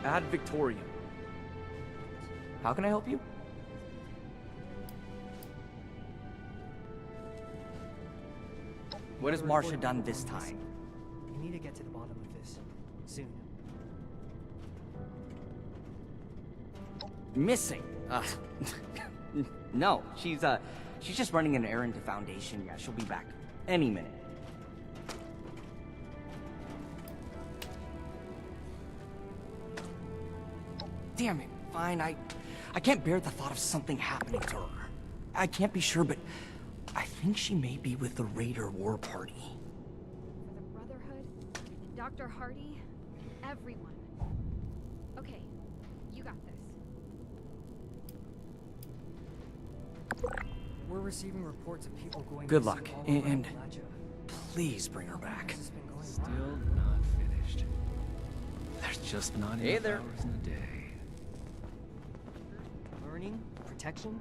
Ad Victoriam. How can I help you? What has Marsha done this time? We need to get to the bottom of this soon. Missing? No, she's just running an errand to Foundation. Yeah, she'll be back any minute. Damn it, fine, I can't bear the thought of something happening to her. I can't be sure, but I think she may be with the Raider War Party. For the Brotherhood, Dr. Hardy, everyone. Okay, you got this. We're receiving reports of people going. Good missing luck, all around and Appalachia. please bring her back. This has been going Still on. not finished. There's just not Hey enough there. hours in a day. Learning, protection.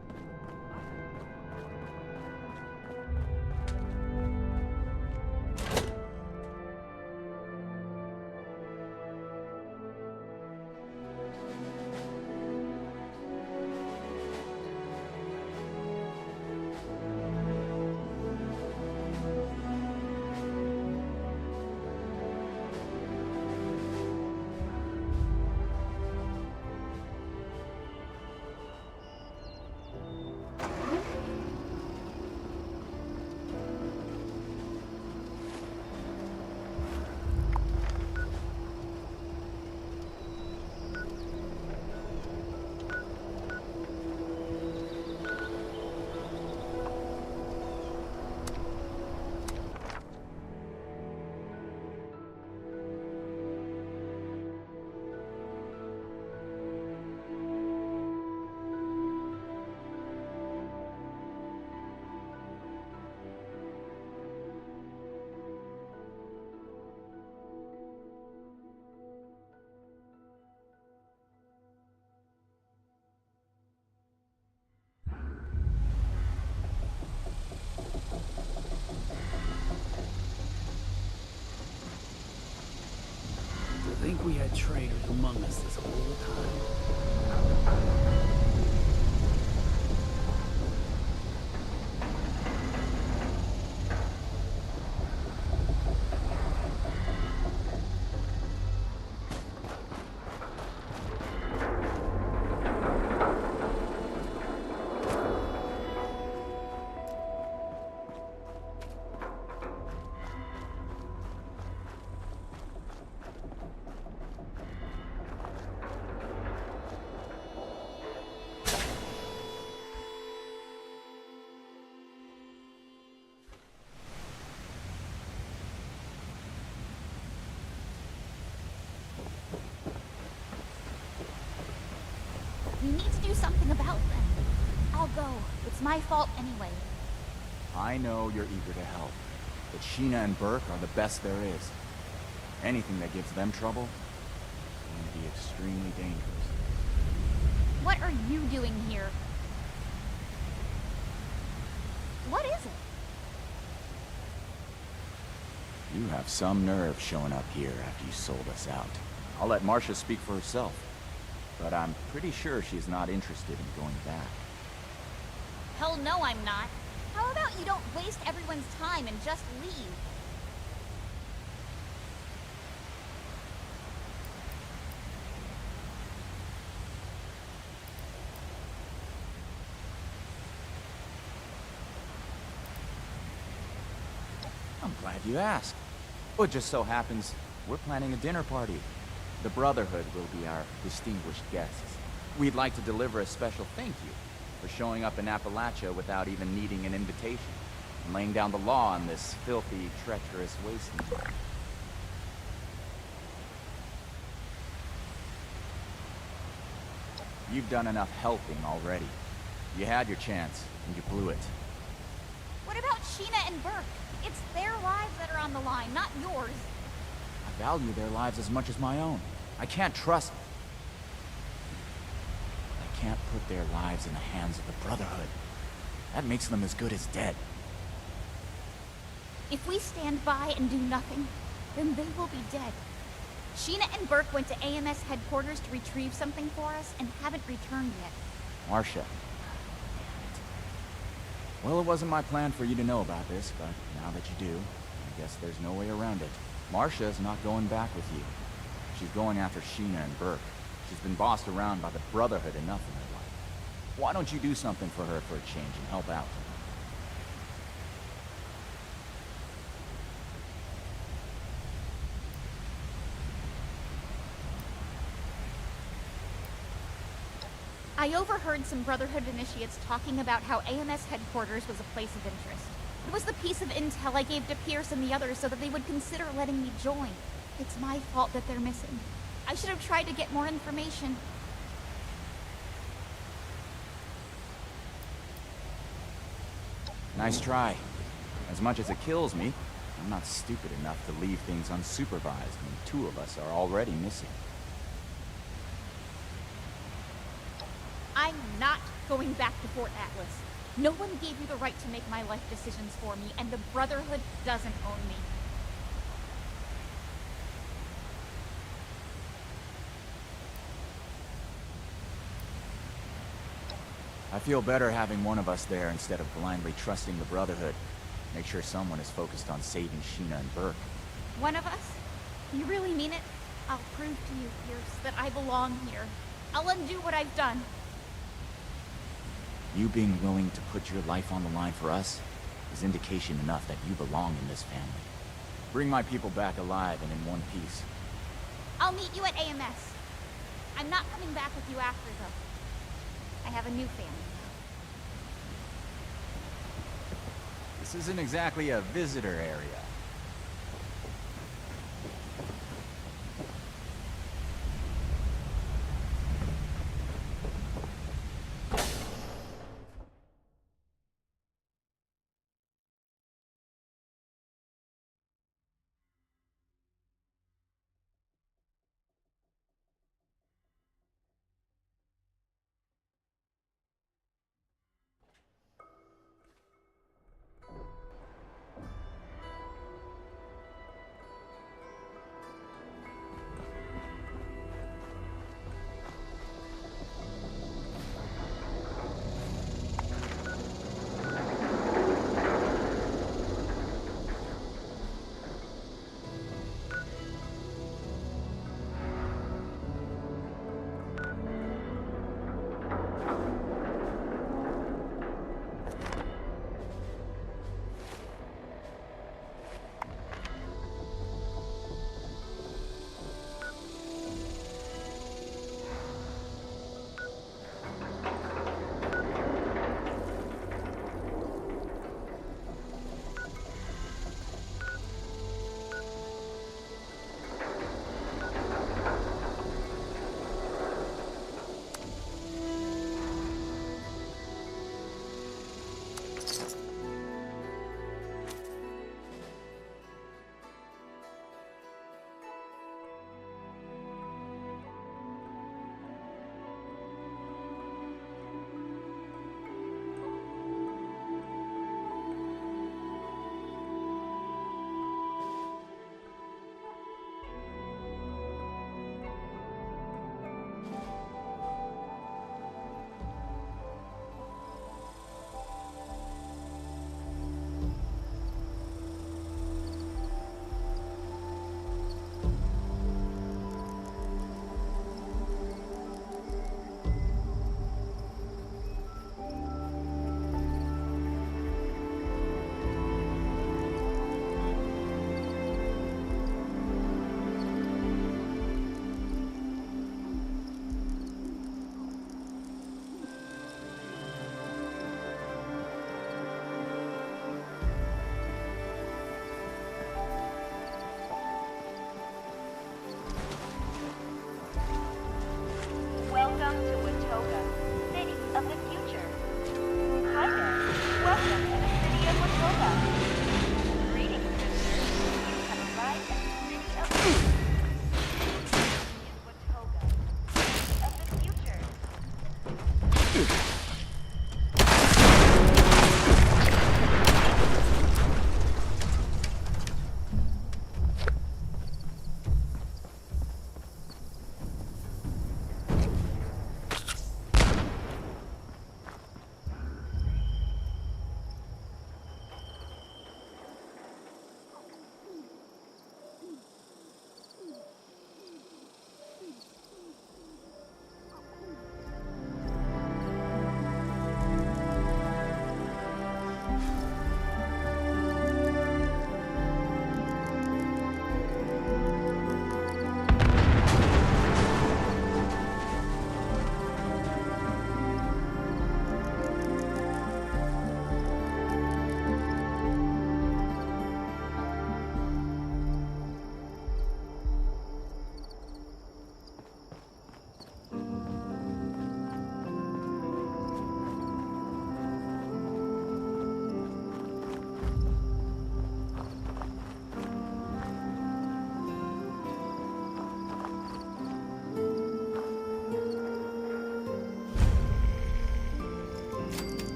I think we had traitors among us this whole time. We need to do something about them. I'll go. It's my fault anyway. I know you're eager to help, but Sheena and Burke are the best there is. Anything that gives them trouble is going to be extremely dangerous. What are you doing here? What is it? You have some nerve showing up here after you sold us out. I'll let Marsha speak for herself, but I'm pretty sure she's not interested in going back. Hell no, I'm not. How about you don't waste everyone's time and just leave? I'm glad you asked. Well, it just so happens we're planning a dinner party. The Brotherhood will be our distinguished guests. We'd like to deliver a special thank you for showing up in Appalachia without even needing an invitation, and laying down the law on this filthy, treacherous wasteland. You've done enough helping already. You had your chance, and you blew it. What about Sheena and Burke? It's their lives that are on the line, not yours. I value their lives as much as my own. I can't trust... I can't put their lives in the hands of the Brotherhood. That makes them as good as dead. If we stand by and do nothing, then they will be dead. Sheena and Burke went to AMS headquarters to retrieve something for us and haven't returned yet. Marcia. Well, it wasn't my plan for you to know about this, but now that you do, I guess there's no way around it. Marcia's not going back with you. She's going after Sheena and Burke. She's been bossed around by the Brotherhood enough in her life. Why don't you do something for her for a change and help out? I overheard some Brotherhood initiates talking about how AMS headquarters was a place of interest. It was the piece of intel I gave to Pierce and the others so that they would consider letting me join. It's my fault that they're missing. I should have tried to get more information. Nice try. As much as it kills me, I'm not stupid enough to leave things unsupervised when two of us are already missing. I'm not going back to Fort Atlas. No one gave you the right to make my life decisions for me, and the Brotherhood doesn't own me. I feel better having one of us there instead of blindly trusting the Brotherhood. Make sure someone is focused on saving Sheena and Burke. One of us? You really mean it? I'll prove to you, Pierce, that I belong here. I'll undo what I've done. You being willing to put your life on the line for us is indication enough that you belong in this family. Bring my people back alive and in one piece. I'll meet you at AMS. I'm not coming back with you after, though. I have a new family. This isn't exactly a visitor area.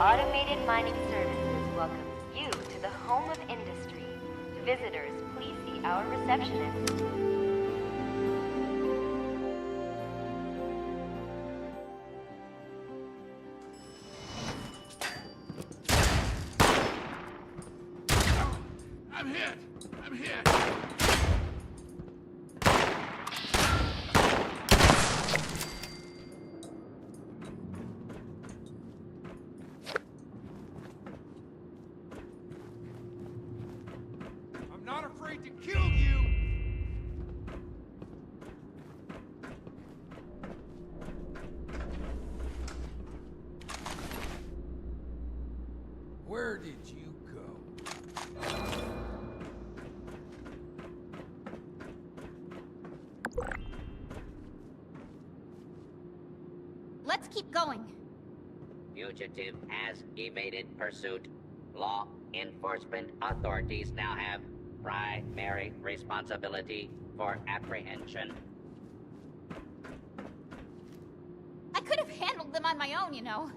Automated Mining Services welcomes you to the home of industry. Visitors, please see our receptionist. I'm hit! I'm hit! I'm not afraid to kill you! Where did you go? Let's keep going. Fugitive has evaded pursuit. Law enforcement authorities now have primary responsibility for apprehension. I could have handled them on my own, you know.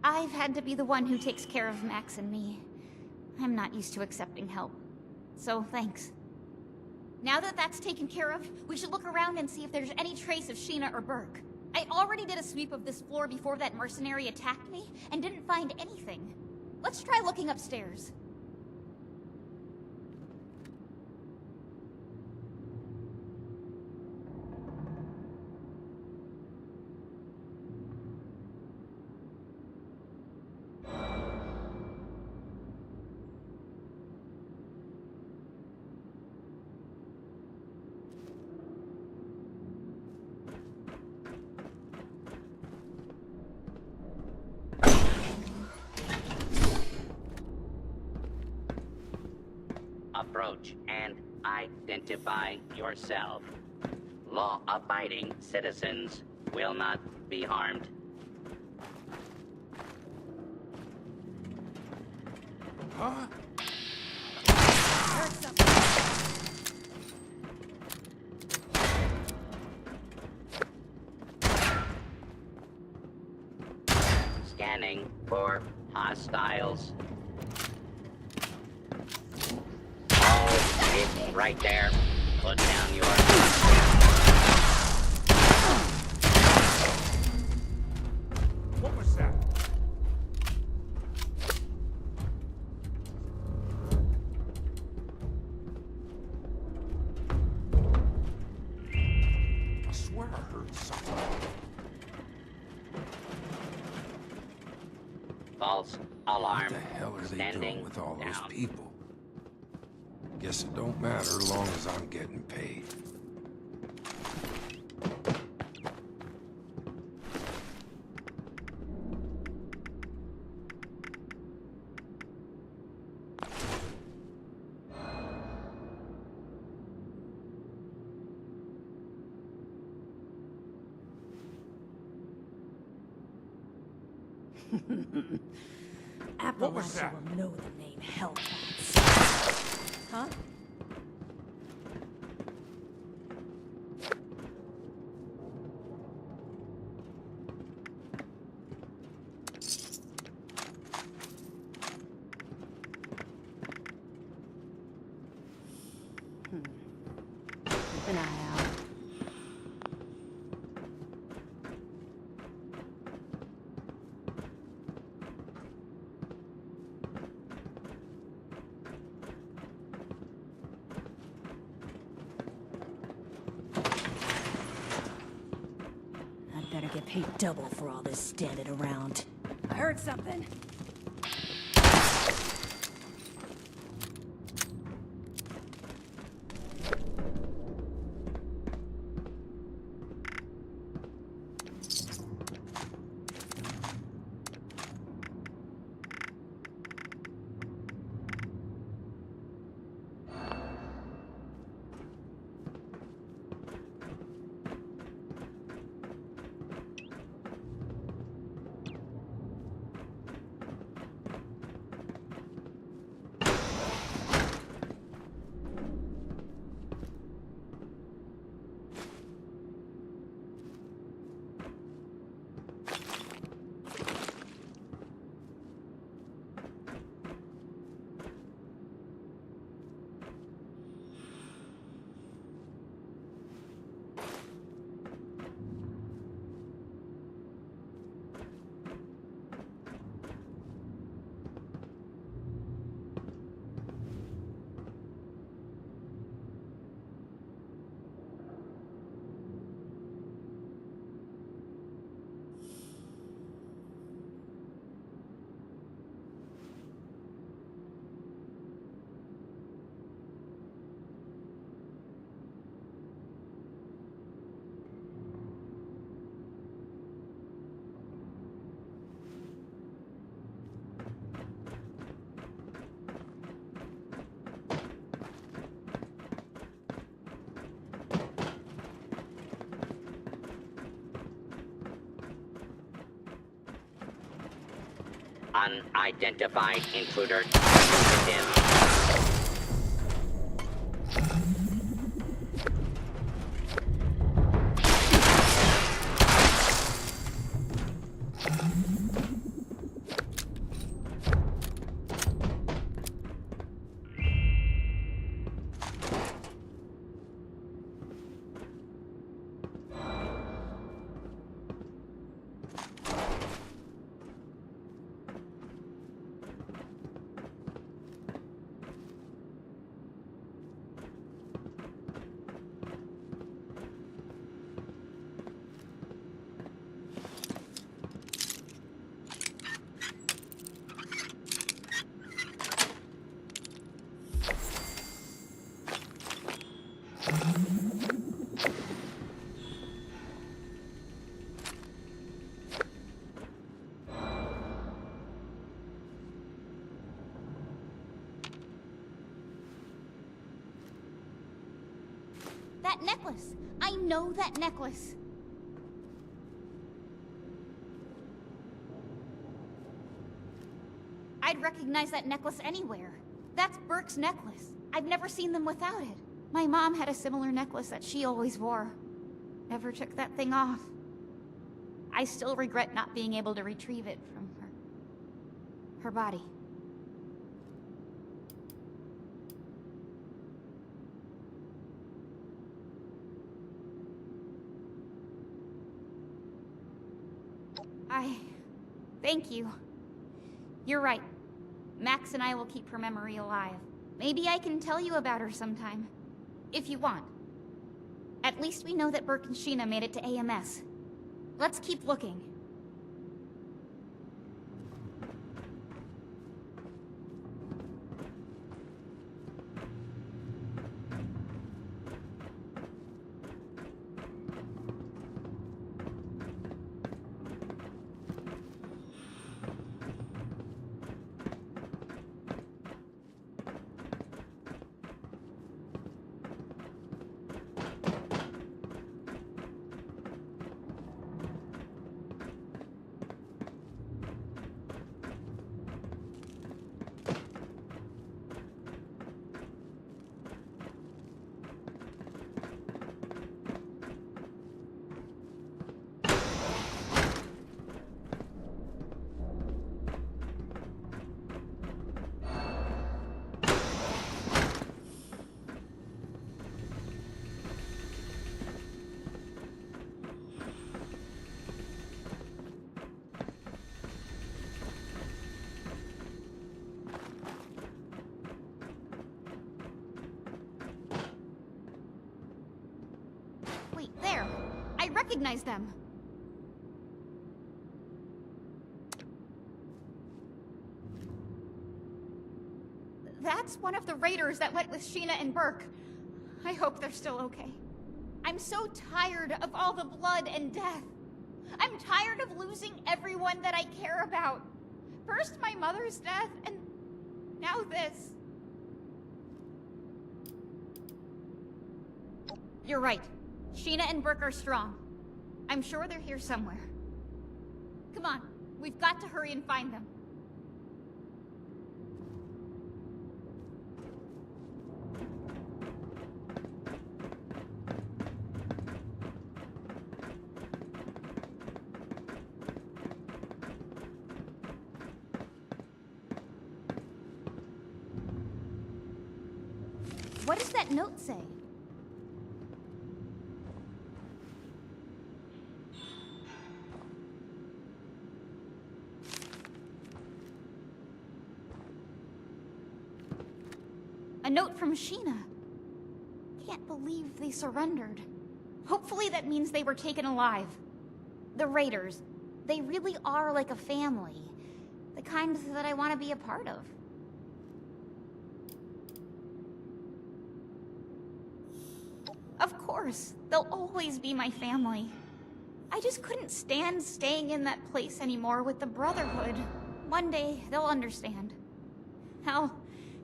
I've had to be the one who takes care of Max and me. I'm not used to accepting help. So, thanks. Now that that's taken care of, we should look around and see if there's any trace of Sheena or Burke. I already did a sweep of this floor before that mercenary attacked me, and didn't find anything. Let's try looking upstairs. Approach and identify yourself. Law-abiding citizens will not be harmed. Huh? Scanning for hostiles. It's right there. Put down your... What was that? I swear I heard something. False alarm. What the hell are they Standing doing with all those down. people? Guess it don't matter as long as I'm getting paid. What was that? Appalachia will know the name Hellcats. Huh? Keep an eye out. I'd better get paid double for all this standing around. I heard something. Unidentified intruder. Negative. That necklace! I know that necklace! I'd recognize that necklace anywhere. That's Burke's necklace. I've never seen them without it. My mom had a similar necklace that she always wore. Never took that thing off. I still regret not being able to retrieve it from her body. Thank you. You're right. Max and I will keep her memory alive. Maybe I can tell you about her sometime. If you want. At least we know that Burke and Sheena made it to AMS. Let's keep looking. There! I recognize them! That's one of the raiders that went with Sheena and Burke. I hope they're still okay. I'm so tired of all the blood and death. I'm tired of losing everyone that I care about. First my mother's death, and now this. You're right. Sheena and Burke are strong. I'm sure they're here somewhere. Come on, we've got to hurry and find them. What does that note say? A note from Sheena. Can't believe they surrendered. Hopefully that means they were taken alive. The Raiders, they really are like a family. The kind that I want to be a part of. Of course, they'll always be my family. I just couldn't stand staying in that place anymore with the Brotherhood. One day, they'll understand. Hell,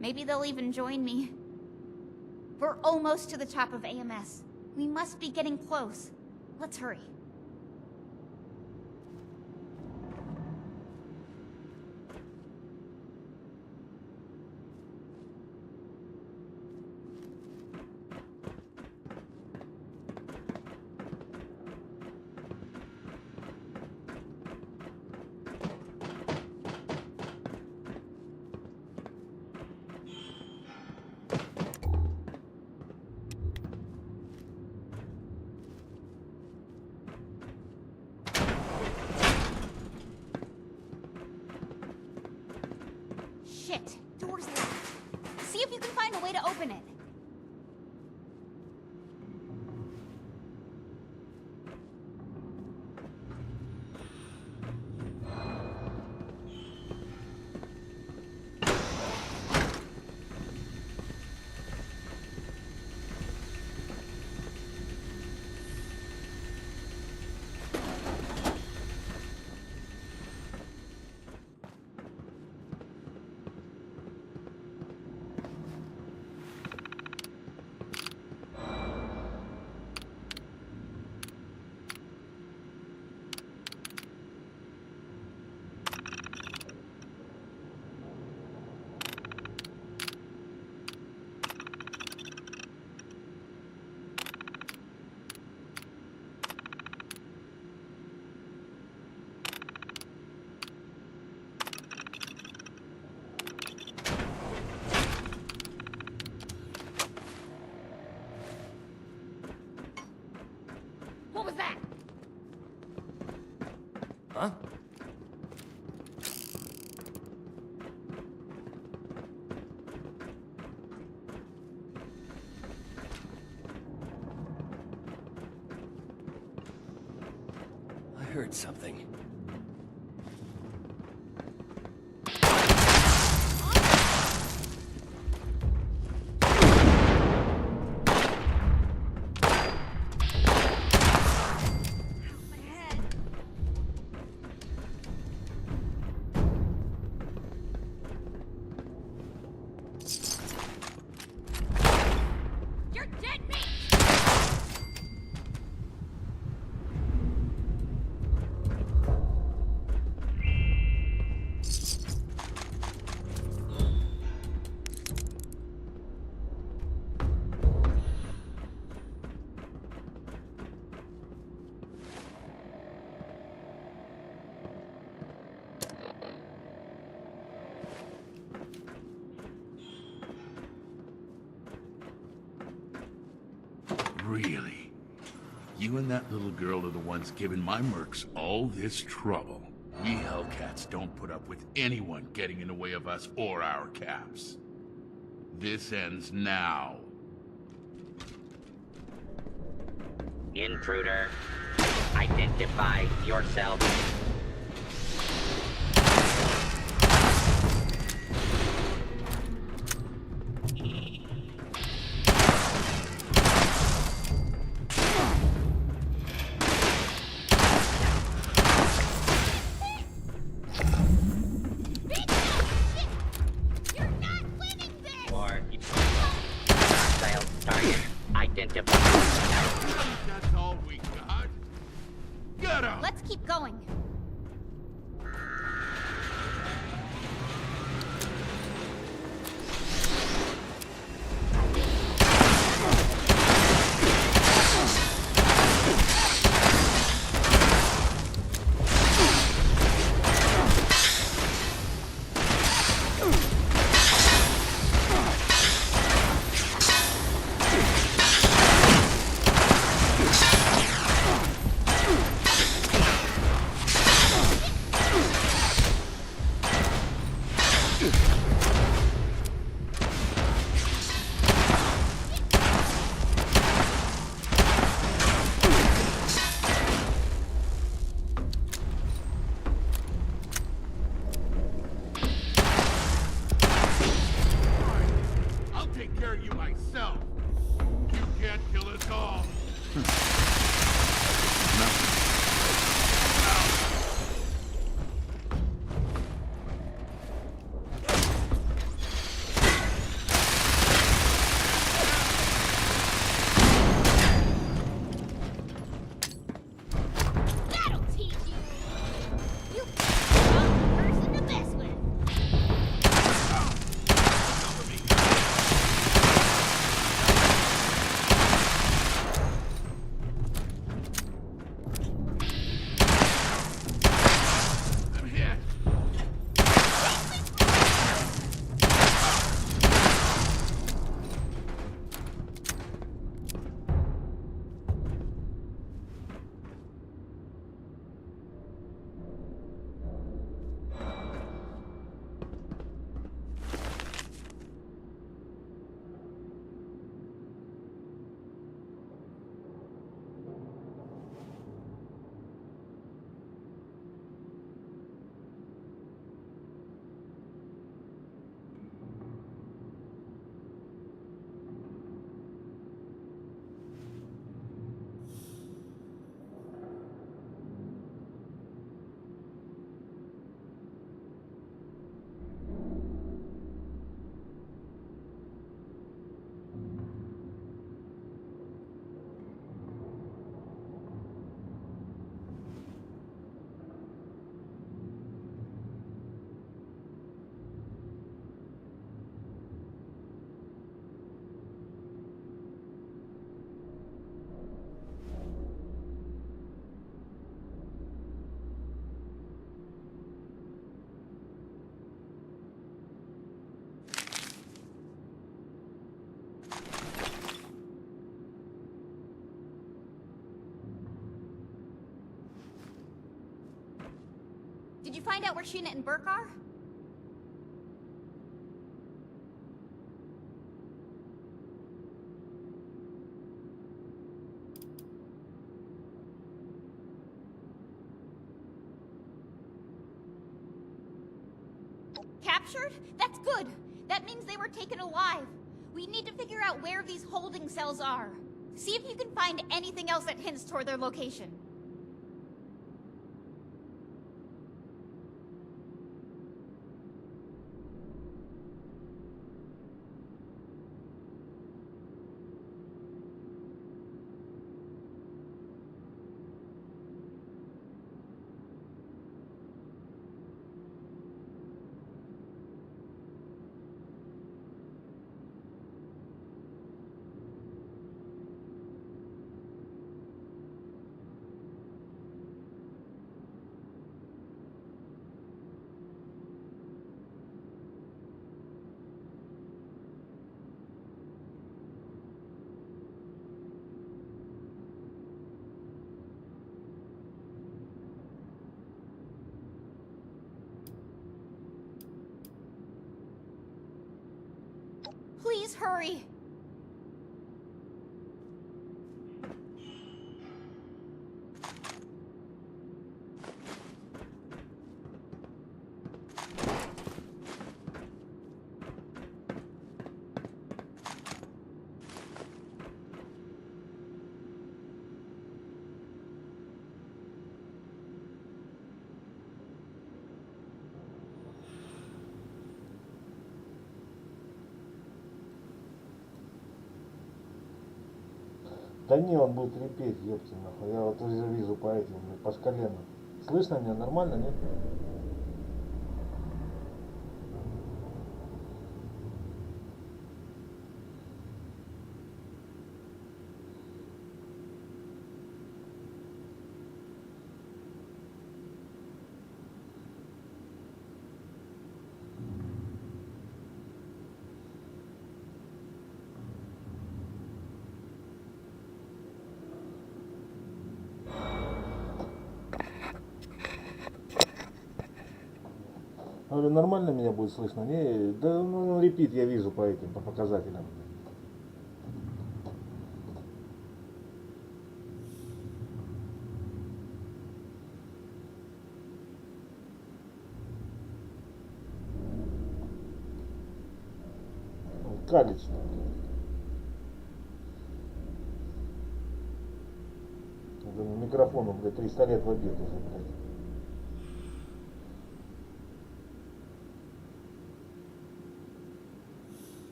maybe they'll even join me. We're almost to the top of AMS. We must be getting close. Let's hurry. way to open it. What was that? Huh? I heard something. Really? You and that little girl are the ones giving my mercs all this trouble. We Hellcats don't put up with anyone getting in the way of us or our caps. This ends now. Intruder, identify yourself. That's all we got? Get him! Let's keep going. I'll take care of you myself. You can't kill us all. That'll teach you. You wrong person to mess with. you find out where Sheena and Burke are? Captured? That's good. That means they were taken alive. We need to figure out where these holding cells are. See if you can find anything else that hints toward their location. Please hurry. Да не, он будет репеть, ёпти нахуй. Я вот уже вижу по этим, по шкале. Слышно меня нормально, нет? Говорю, нормально меня будет слышно? Не, да, ну, репит я вижу по этим, по показателям. Калич. Микрофону, блядь, 300 лет в обед уже, блядь.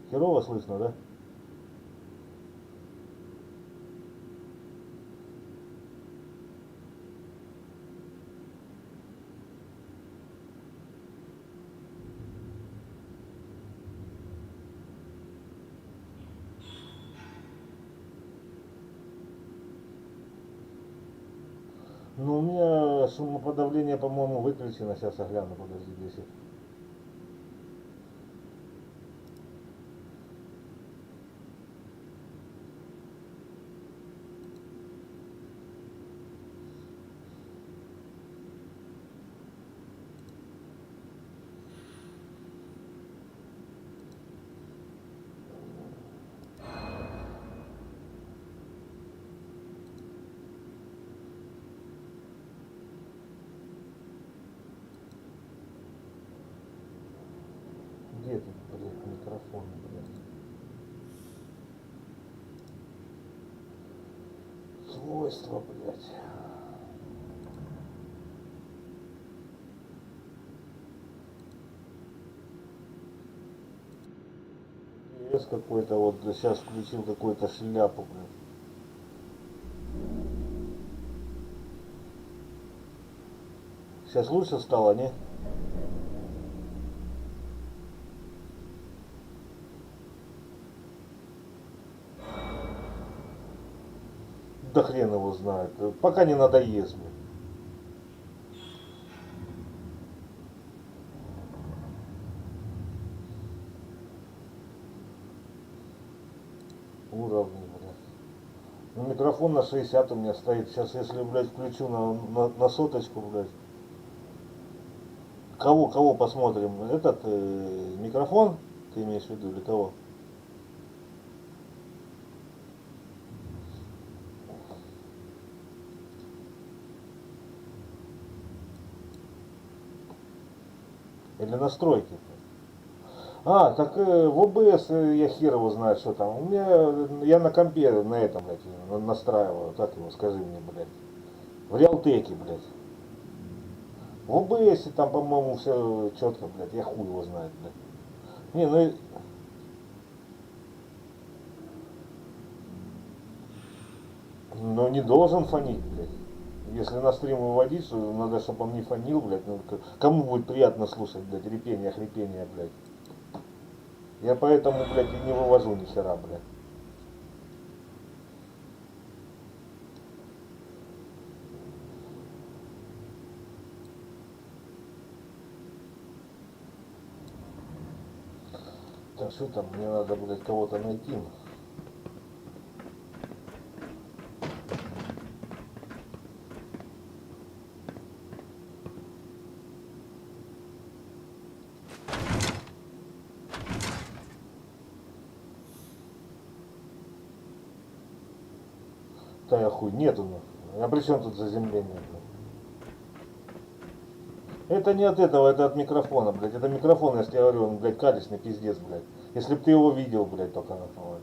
Херово слышно, да? Ну, у меня шумоподавление, по-моему, выключено. Сейчас я гляну, подожди, 10. Где тут, блядь, микрофон, блядь? Свойства, блядь. Вес какой-то, вот сейчас включил какую-то шляпу, блядь. Сейчас лучше стало, не? Да хрен его знает. Пока не надоест мне. Уровни, блядь. Ну, микрофон на 60 у меня стоит. Сейчас, если, блядь, включу на соточку, блядь. Кого посмотрим? Этот микрофон ты имеешь в виду или кого? Или настройки? А, так в ОБС я хер его знаю, что там. У меня, я на компе на этом, блядь, настраиваю. Как его, скажи мне, блядь. В Реалтеке, блядь. В ОБС там, по-моему, все четко, блядь. Я хуй его знает, блядь. Не, ну... Но не должен фонить, блядь. Если на стрим выводить, то надо, чтобы он не фонил, блядь. Ну, кому будет приятно слушать, блядь, репение, хрипение, блядь. Я поэтому, блядь, и не вывожу ни хера, блядь. Так, что там, мне надо, блядь, кого-то найти. Да я хуй, нету, ну. А при чем тут заземление, блядь? Это не от этого, это от микрофона, блядь. Это микрофон, если я говорю, он, блядь, качественный пиздец, блядь. Если бы ты его видел, блядь, только нахуй.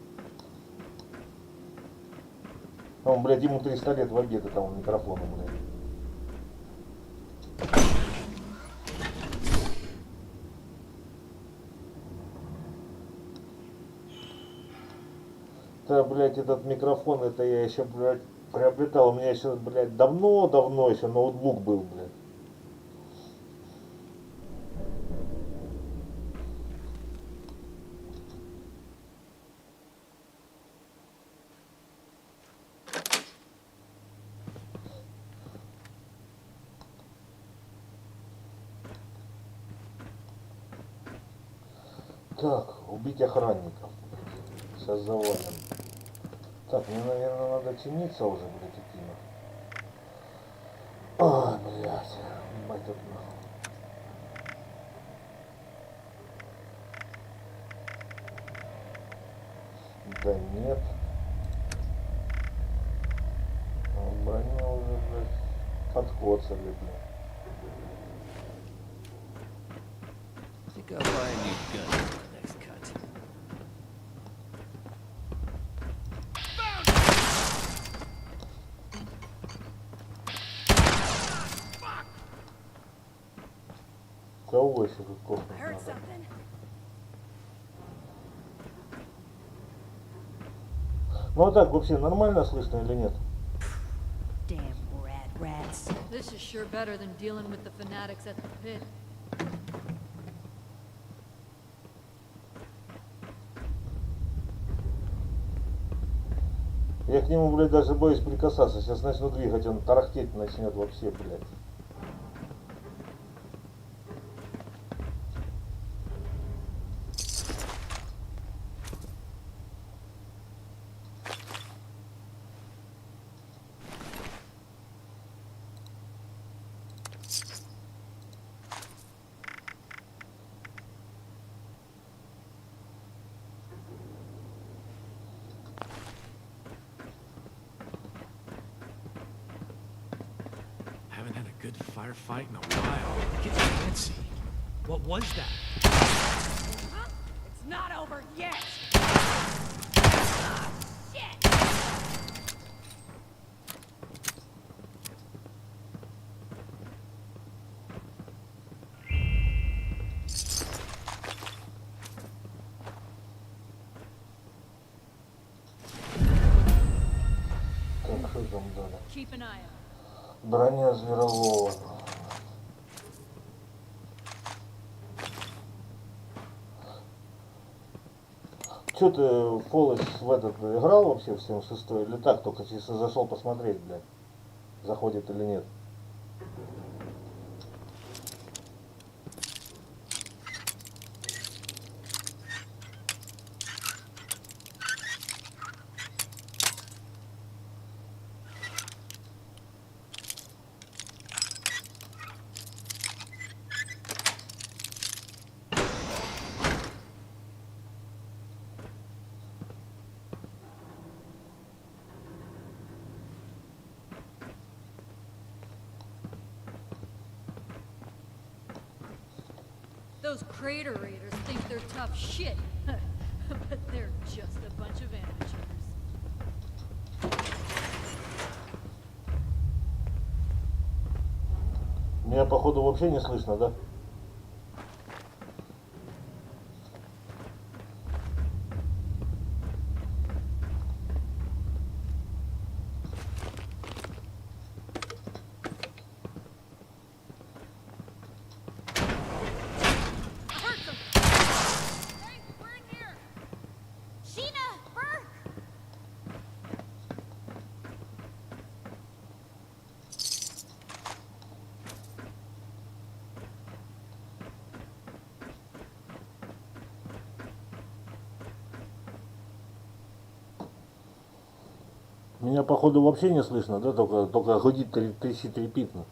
Он, блядь, ему 300 лет в обед этому микрофону, блядь. Да, блядь, этот микрофон, это я еще, блядь, приобретал. У меня еще, блядь, давно еще ноутбук был, блядь. Так, убить охранников. Сейчас завалим. Так, мне, наверное, надо чиниться уже, блядь, идти. Ой, блядь. Мать тут нахуй. Да нет. Броня уже, блядь, подкоцали, блядь. Think I'll buy a new gun for the next cut. Кого еще тут копнуть надо? Ну а так вообще нормально слышно или нет? Damn rats. This is sure better than dealing with the fanatics at the pit. Я к нему, блядь, даже боюсь прикасаться. Сейчас начну двигать, он тарахтеть начнет вообще, блядь. Haven't had a good firefight in a while. Get fancy. What was that? It's not over yet! Shit! Так, что там дали? Keep an eye out. Броня зверолова. Че ты, Фолос, в этот играл вообще в 76-й? Или так только чисто зашел посмотреть, блядь, заходит или нет? those crater raiders think they're tough shit. But they're just a bunch of amateurs. Меня, походу, вообще не слышно, да? Меня, походу, вообще не слышно, да? Только гудит, трещит репитно.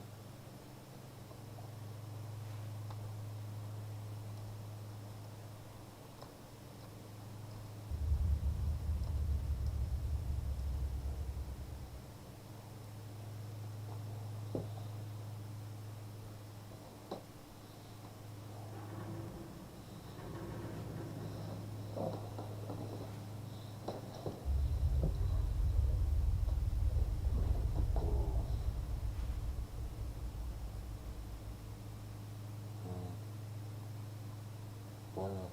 Понял.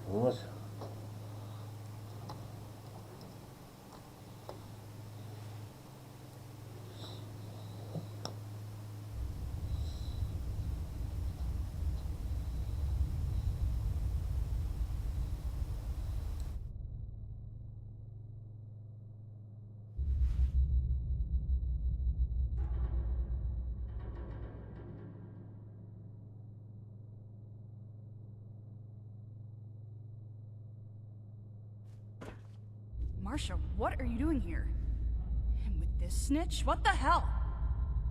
Вот. Marsha, what are you doing here? And with this snitch? What the hell?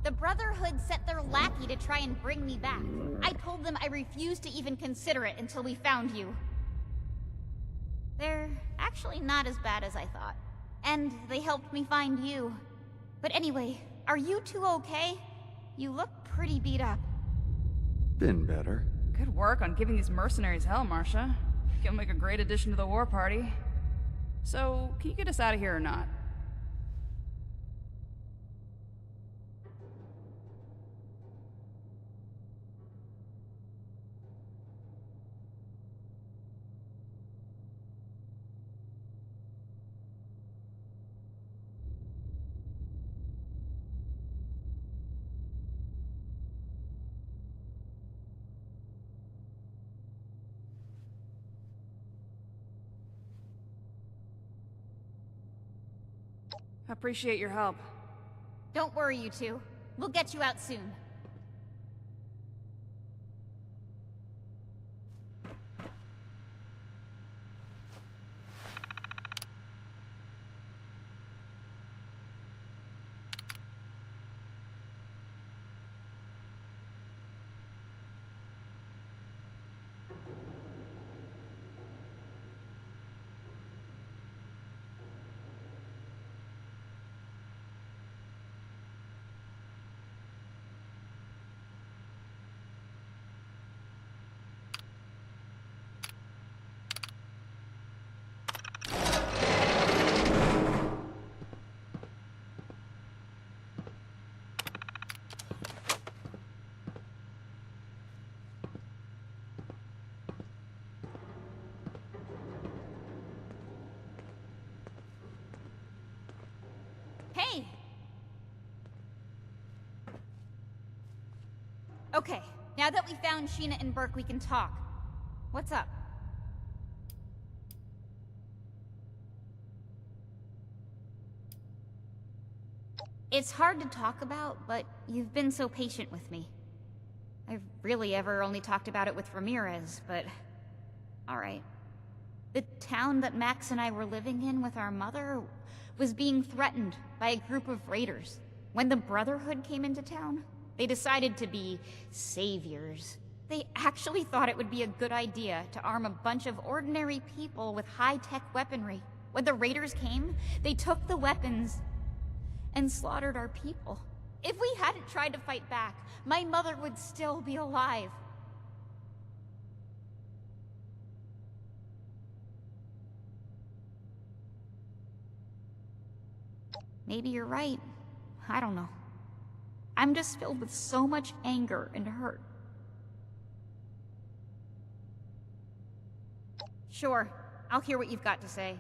The Brotherhood sent their lackey to try and bring me back. I told them I refused to even consider it until we found you. They're actually not as bad as I thought. And they helped me find you. But anyway, are you two okay? You look pretty beat up. Been better. Good work on giving these mercenaries hell, Marsha. You'll make a great addition to the war party. So, can you get us out of here or not? Appreciate your help. Don't worry, you two. We'll get you out soon. Hey! Okay, now that we found Sheena and Burke, we can talk. What's up? It's hard to talk about, but you've been so patient with me. I've really ever only talked about it with Ramirez, but... alright. The town that Max and I were living in with our mother was being threatened by a group of raiders when the Brotherhood came into town. They decided to be saviors. They actually thought it would be a good idea to arm a bunch of ordinary people with high-tech weaponry. When the raiders came, they took the weapons and slaughtered our people. If we hadn't tried to fight back, my mother would still be alive. Maybe you're right. I don't know. I'm just filled with so much anger and hurt. Sure, I'll hear what you've got to say.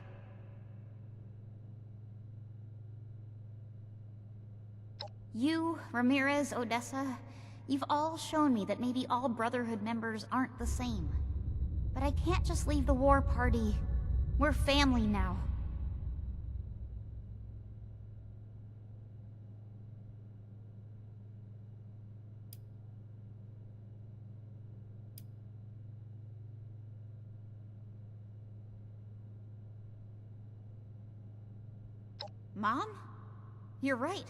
You, Ramirez, Odessa, you've all shown me that maybe all Brotherhood members aren't the same. But I can't just leave the war party. We're family now. Mom? You're right.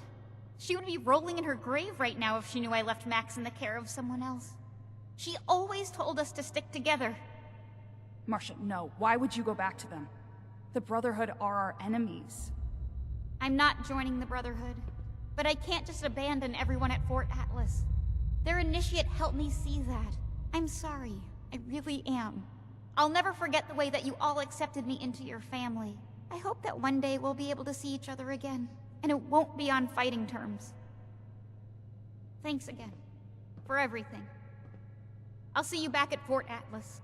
She would be rolling in her grave right now if she knew I left Max in the care of someone else. She always told us to stick together. Marcia, no. Why would you go back to them? The Brotherhood are our enemies. I'm not joining the Brotherhood, but I can't just abandon everyone at Fort Atlas. Their initiate helped me see that. I'm sorry. I really am. I'll never forget the way that you all accepted me into your family. I hope that one day we'll be able to see each other again, and it won't be on fighting terms. Thanks again, for everything. I'll see you back at Fort Atlas.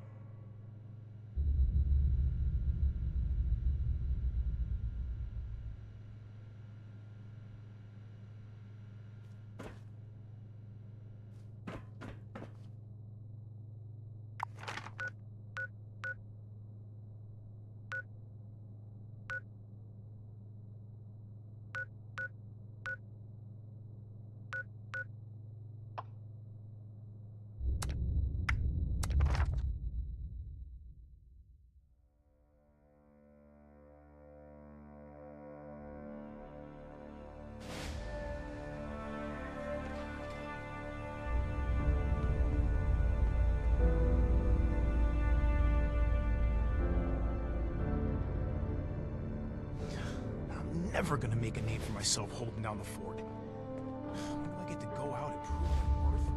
Never gonna make a name for myself holding down the fort. When do I get to go out and prove my worth?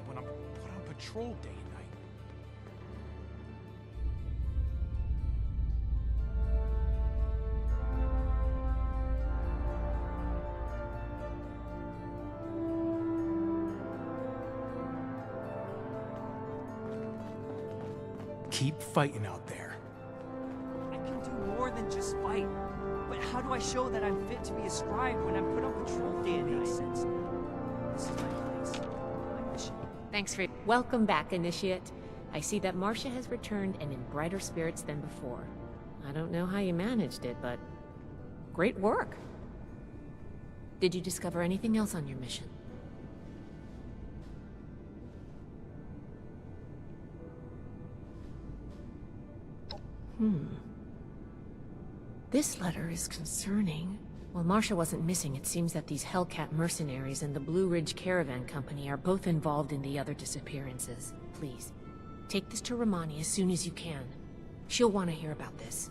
When I'm put on patrol day and night. Keep fighting out there. I can do more than just fight. But how do I show that I'm fit to be a scribe when I'm put on patrol day and night? Makes sense now. This is my place. My mission. Thanks for... Welcome back, Initiate. I see that Marcia has returned and in brighter spirits than before. I don't know how you managed it, but... great work! Did you discover anything else on your mission? This letter is concerning. While Marcia wasn't missing, it seems that these Hellcat mercenaries and the Blue Ridge Caravan Company are both involved in the other disappearances. Please, take this to Romani as soon as you can. She'll want to hear about this.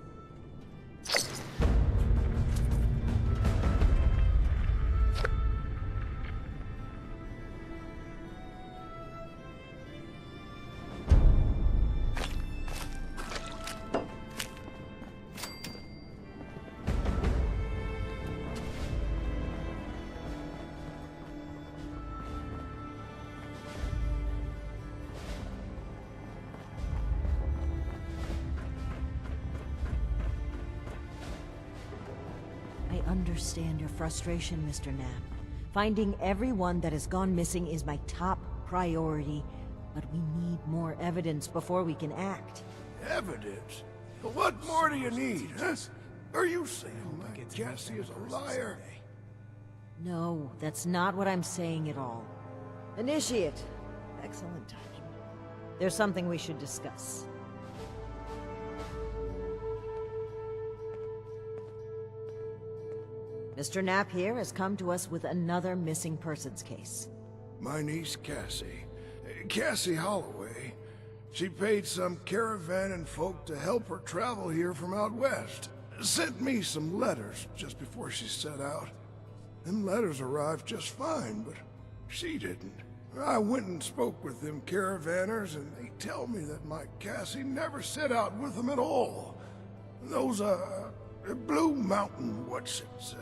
I understand your frustration, Mr. Knapp. Finding everyone that has gone missing is my top priority. But we need more evidence before we can act. Evidence? What more do you need, huh? Are you saying my Cassie is a liar? No, that's not what I'm saying at all. Initiate. Excellent timing. There's something we should discuss. Mr. Knapp here has come to us with another missing persons case. My niece Cassie. Cassie Holloway. She paid some caravan and folk to help her travel here from out west. Sent me some letters just before she set out. Them letters arrived just fine, but she didn't. I went and spoke with them caravanners, and they tell me that my Cassie never set out with them at all. Those, Blue Mountain what's-its,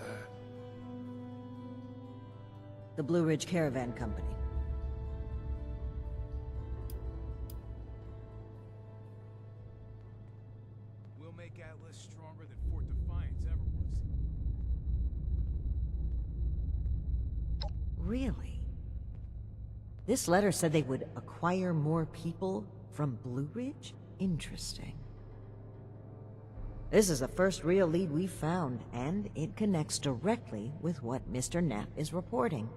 The Blue Ridge Caravan Company. We'll make Atlas stronger than Fort Defiance ever was. Really? This letter said they would acquire more people from Blue Ridge? Interesting. This is the first real lead we've found, and it connects directly with what Mr. Knapp is reporting.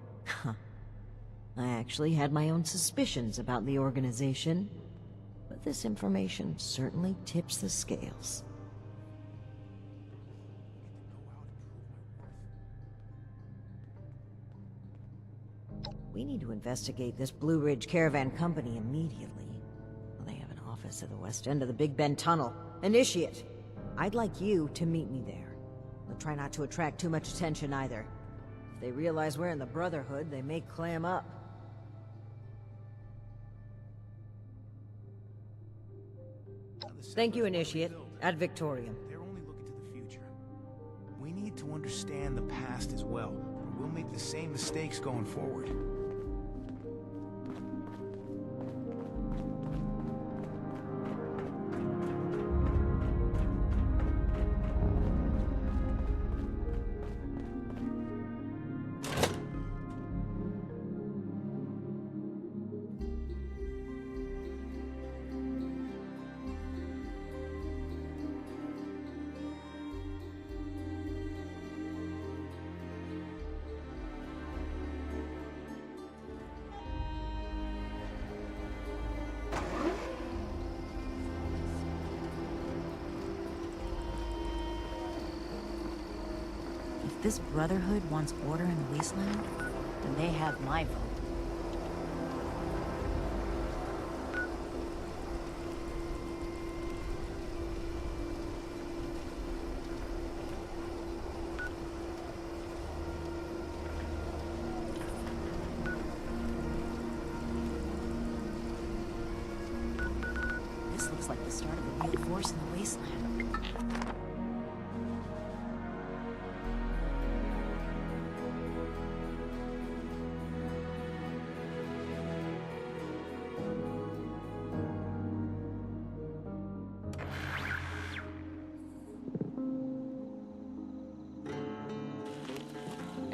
I actually had my own suspicions about the organization, but this information certainly tips the scales. We need to investigate this Blue Ridge Caravan Company immediately. Well, they have an office at the west end of the Big Bend Tunnel. Initiate! I'd like you to meet me there. But try not to attract too much attention either. If they realize we're in the Brotherhood, they may clam up. Thank you, Initiate. Ad Victoriam. They're only looking to the future. We need to understand the past as well, or we'll make the same mistakes going forward. If this Brotherhood wants order in the wasteland, then they have my vote. This looks like the start of a real force in the wasteland.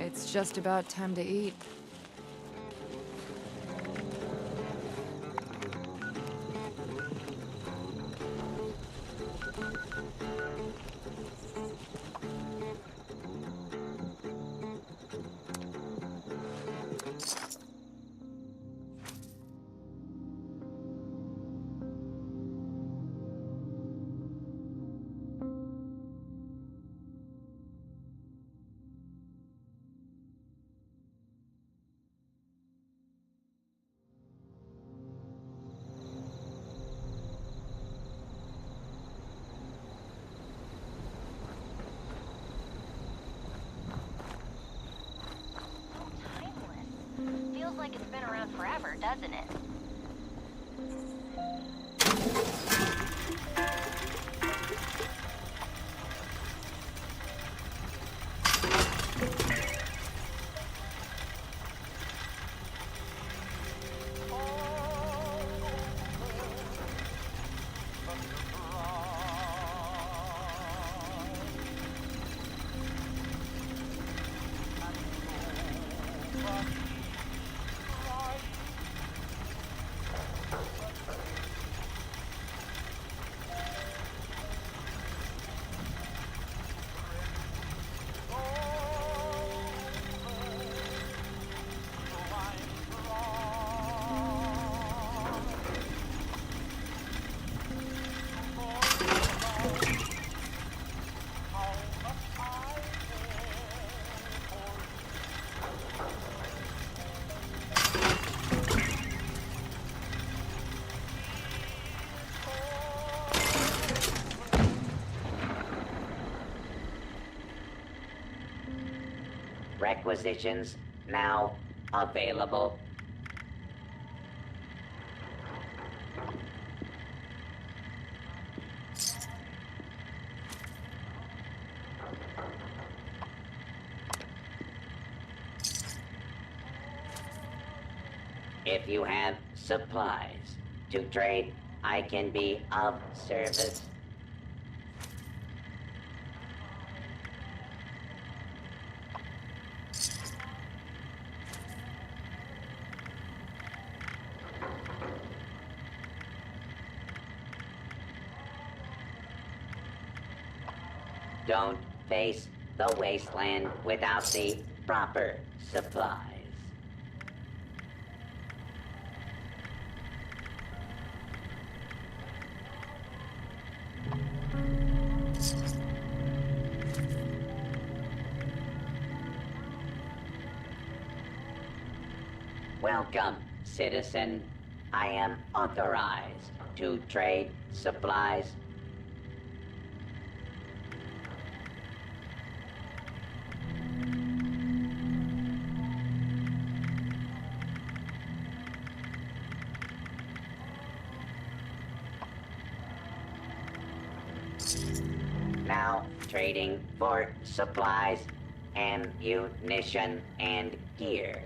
It's just about time to eat. Feels like it's been around forever, doesn't it? requisitions now available. If you have supplies to trade, I can be of service. Don't face the wasteland without the proper supplies. Welcome, citizen. I am authorized to trade supplies. Now trading for supplies, ammunition, and gear.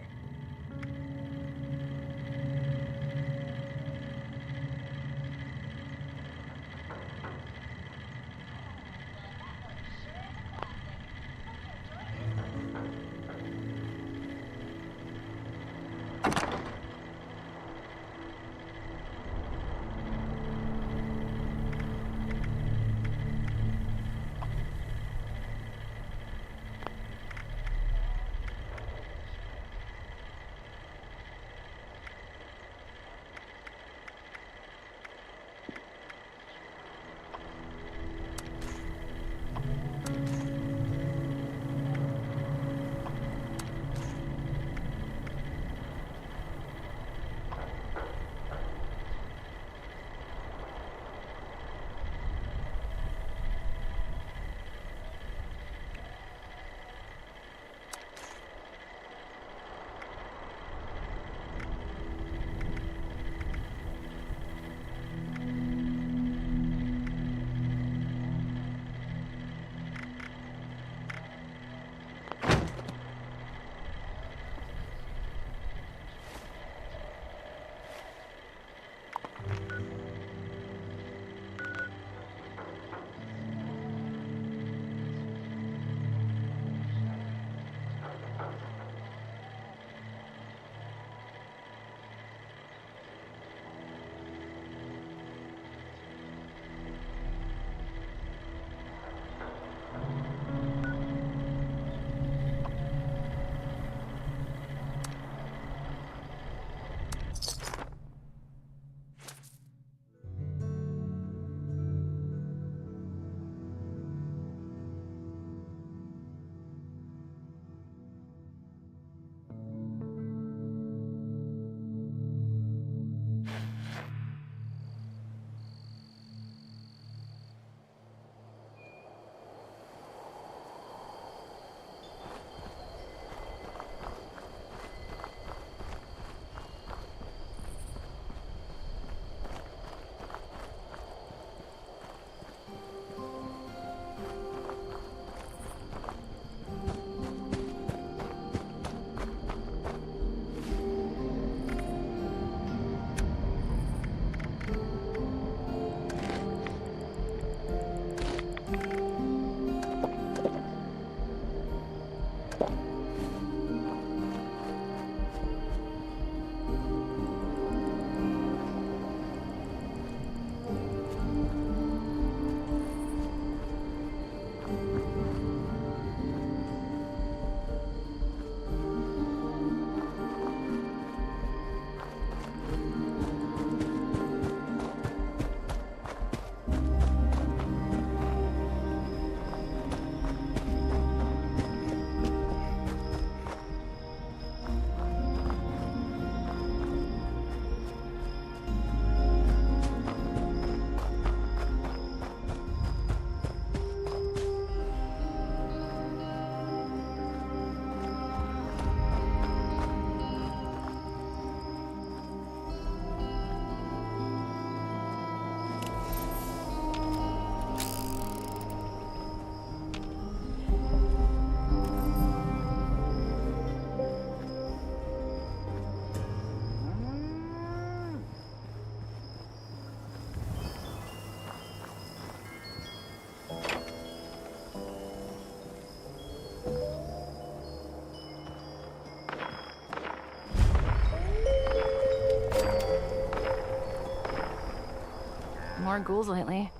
more ghouls lately.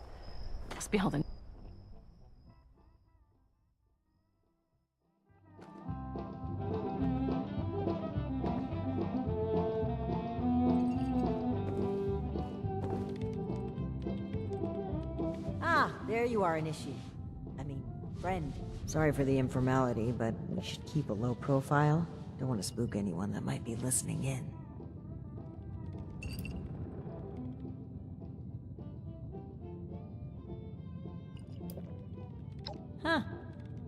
Must be all the... Ah, there you are, Initiate. I mean, friend. Sorry for the informality, but we should keep a low profile. Don't want to spook anyone that might be listening in. Huh.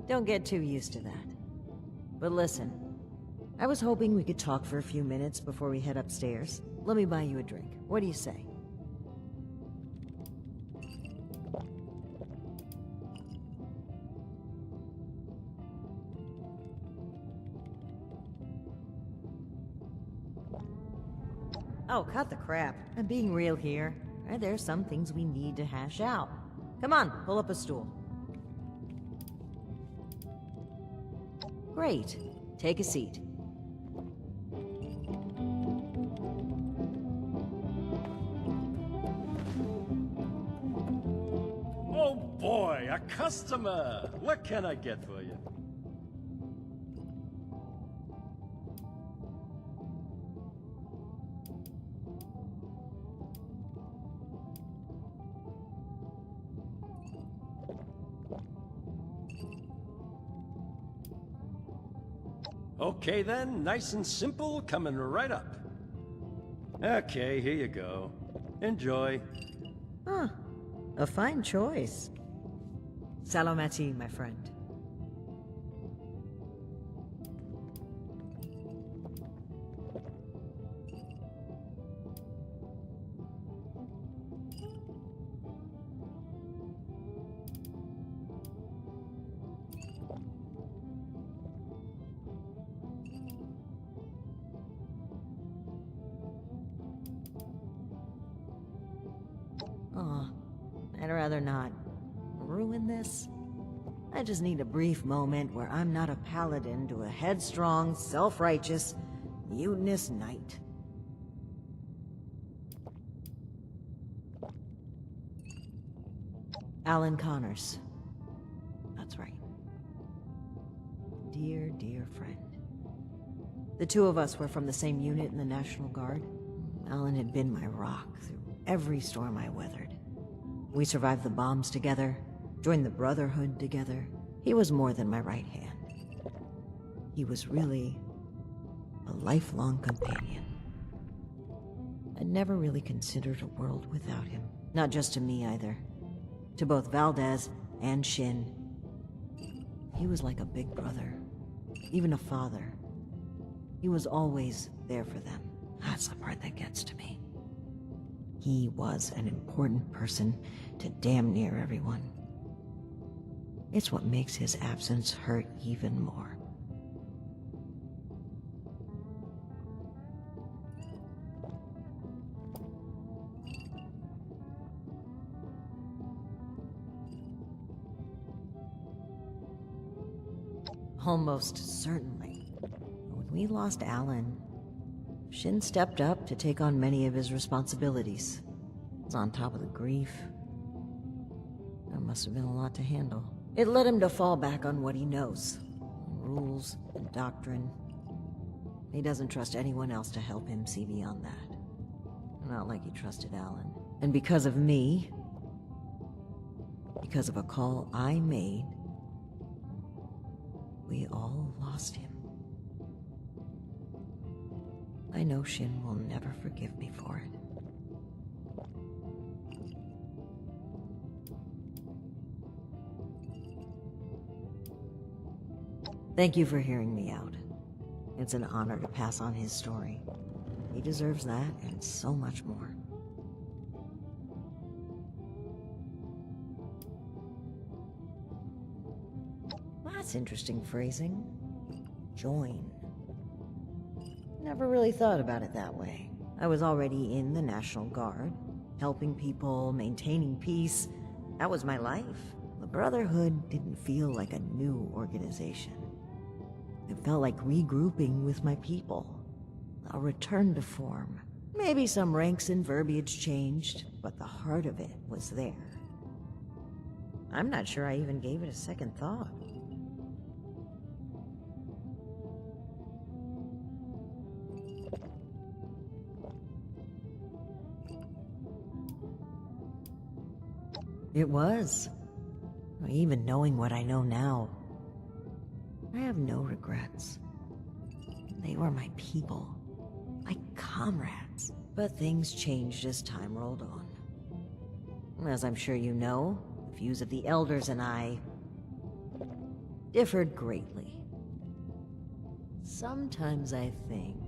Don't get too used to that. But listen, I was hoping we could talk for a few minutes before we head upstairs. Let me buy you a drink. What do you say? Oh, cut the crap. I'm being real here. There's some things we need to hash out. Come on, pull up a stool. Great. Take a seat. Oh boy, a customer! What can I get for you? Okay then, nice and simple, coming right up. Okay, here you go. Enjoy. Huh. A fine choice. Salomati, my friend. Aw, I'd rather not ruin this. I just need a brief moment where I'm not a paladin to a headstrong, self-righteous, mutinous knight. Alan Connors. That's right. Dear, dear friend. The two of us were from the same unit in the National Guard. Alan had been my rock through every storm I weathered. We survived the bombs together, joined the Brotherhood together. He was more than my right hand. He was really a lifelong companion. I'd never really considered a world without him. Not just to me either. To both Valdez and Shin. He was like a big brother, even a father. He was always there for them. That's the part that gets to me. He was an important person to damn near everyone. It's what makes his absence hurt even more. Almost certainly. When we lost Alan, Shin stepped up to take on many of his responsibilities. On top of the grief, that must have been a lot to handle. It led him to fall back on what he knows. Rules and doctrine. He doesn't trust anyone else to help him see beyond that. Not like he trusted Alan. And because of me, because of a call I made, we all lost him. I know Shin will never forgive me for it. Thank you for hearing me out. It's an honor to pass on his story. He deserves that and so much more. That's interesting phrasing. Join. Never really thought about it that way. I was already in the National Guard, helping people, maintaining peace. That was my life. The Brotherhood didn't feel like a new organization. It felt like regrouping with my people. A return to form. Maybe some ranks and verbiage changed, but the heart of it was there. I'm not sure I even gave it a second thought. It was. Even knowing what I know now, I have no regrets. They were my people, my comrades. But things changed as time rolled on. As I'm sure you know, the views of the elders and I differed greatly. Sometimes I think...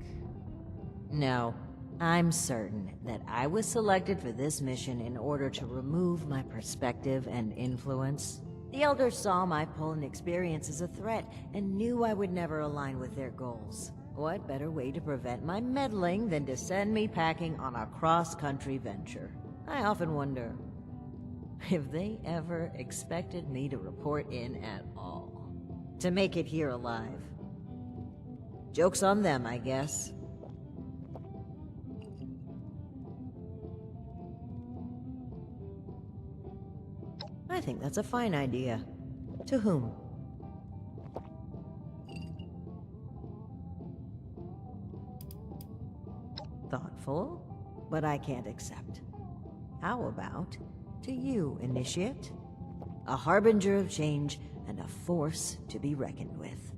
No, I'm certain that I was selected for this mission in order to remove my perspective and influence. The elders saw my pull and experience as a threat and knew I would never align with their goals. What better way to prevent my meddling than to send me packing on a cross-country venture? I often wonder if they ever expected me to report in at all. To make it here alive. Joke's on them, I guess. I think that's a fine idea. To whom? Thoughtful, but I can't accept. How about to you, Initiate? A harbinger of change and a force to be reckoned with.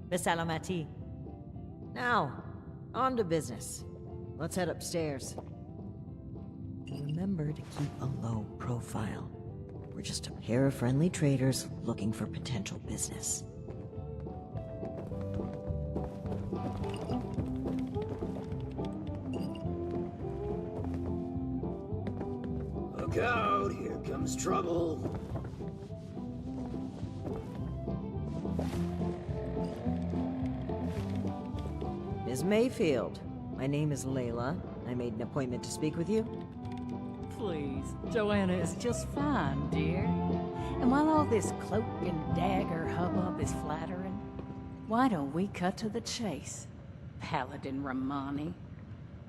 Bisalamati. Now, on to business. Let's head upstairs. Remember to keep a low profile. We're just a pair of friendly traders looking for potential business. Look out, here comes trouble. Ms. Mayfield, my name is Layla. I made an appointment to speak with you. Please, Joanna is just fine, dear. And while all this cloak and dagger hubbub is flattering, why don't we cut to the chase, Paladin Romani?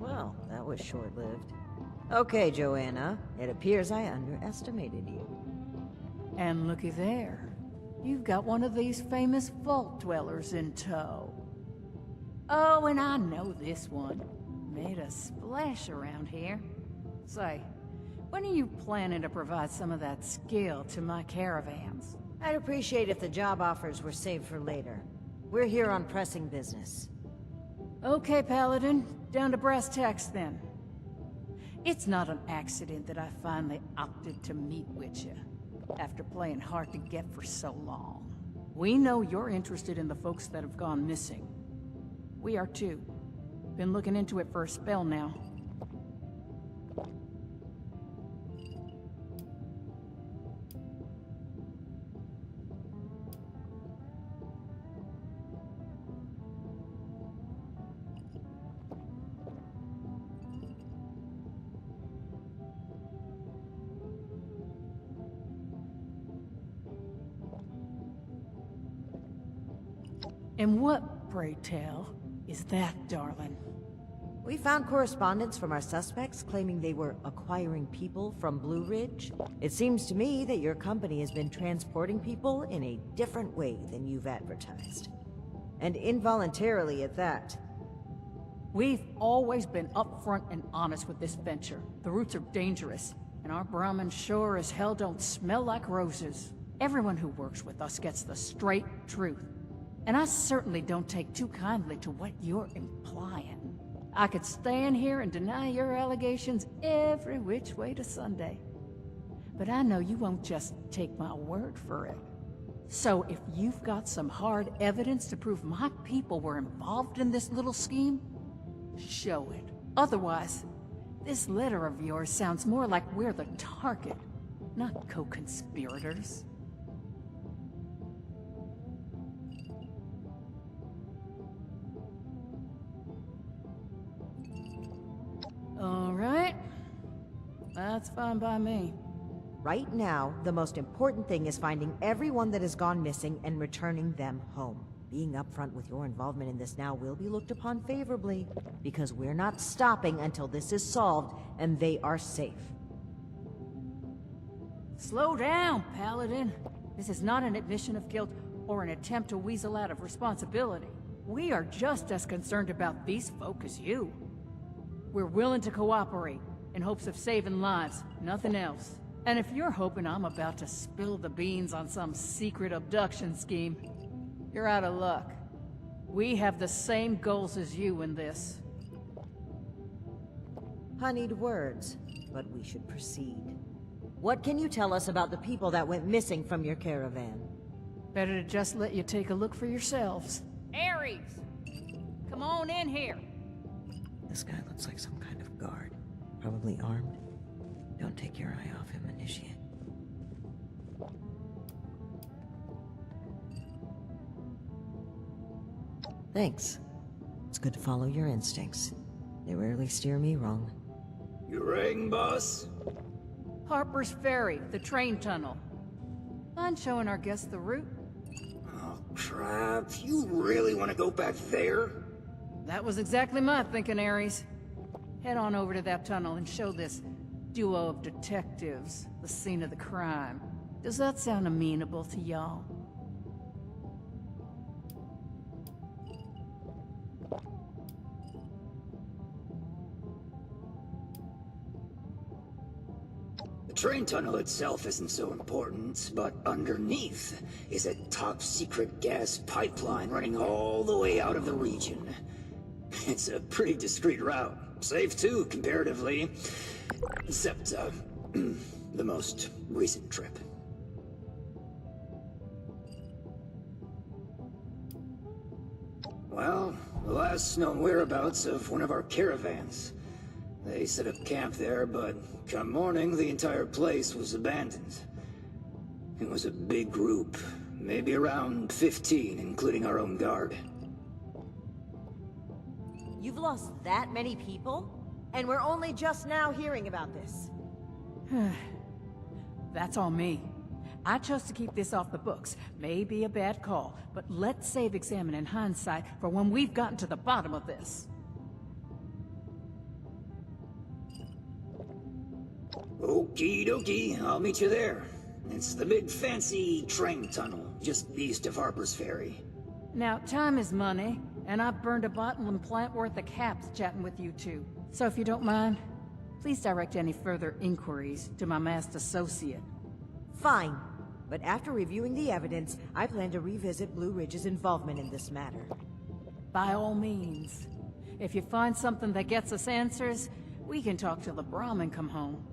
Well, that was short-lived. Okay, Joanna. It appears I underestimated you. And looky there. You've got one of these famous vault dwellers in tow. Oh, and I know this one. Made a splash around here. Say, when are you planning to provide some of that skill to my caravans? I'd appreciate if the job offers were saved for later. We're here on pressing business. Okay, Paladin. Down to brass tacks, then. It's not an accident that I finally opted to meet with you, after playing hard to get for so long. We know you're interested in the folks that have gone missing. We are too. Been looking into it for a spell now. And what, pray tell, is that, darling? We found correspondence from our suspects claiming they were acquiring people from Blue Ridge. It seems to me that your company has been transporting people in a different way than you've advertised. And involuntarily at that. We've always been upfront and honest with this venture. The routes are dangerous, and our Brahmin sure as hell don't smell like roses. Everyone who works with us gets the straight truth. And I certainly don't take too kindly to what you're implying. I could stand here and deny your allegations every which way to Sunday. But I know you won't just take my word for it. So if you've got some hard evidence to prove my people were involved in this little scheme, show it. Otherwise, this letter of yours sounds more like we're the target, not co-conspirators. All right. That's fine by me. Right now, the most important thing is finding everyone that has gone missing and returning them home. Being upfront with your involvement in this now will be looked upon favorably, because we're not stopping until this is solved and they are safe. Slow down, Paladin. This is not an admission of guilt or an attempt to weasel out of responsibility. We are just as concerned about these folk as you. We're willing to cooperate in hopes of saving lives, nothing else. And if you're hoping I'm about to spill the beans on some secret abduction scheme, you're out of luck. We have the same goals as you in this. Honeyed words, but we should proceed. What can you tell us about the people that went missing from your caravan? Better to just let you take a look for yourselves. Ares! Come on in here! This guy looks like some kind of guard. Probably armed. Don't take your eye off him, Initiate. Thanks. It's good to follow your instincts. They rarely steer me wrong. You rang, boss? Harper's Ferry, the train tunnel. Mind showing our guests the route? Oh, crap. You really want to go back there? That was exactly my thinking, Ares. Head on over to that tunnel and show this duo of detectives the scene of the crime. Does that sound amenable to y'all? The train tunnel itself isn't so important, but underneath is a top-secret gas pipeline running all the way out of the region. It's a pretty discreet route. Safe too, comparatively. Except, the most recent trip. Well, the last known whereabouts of one of our caravans. They set up camp there, but come morning, the entire place was abandoned. It was a big group, maybe around 15, including our own guard. You've lost that many people? And we're only just now hearing about this. That's on me. I chose to keep this off the books. May be a bad call, but let's save examine in hindsight for when we've gotten to the bottom of this. Okie dokie, I'll meet you there. It's the big fancy train tunnel, just east of Harper's Ferry. Now, time is money, and I've burned a bottle and plant worth of caps chatting with you two. So if you don't mind, please direct any further inquiries to my masked associate. Fine. But after reviewing the evidence, I plan to revisit Blue Ridge's involvement in this matter. By all means. If you find something that gets us answers, we can talk till the Brahmin come home.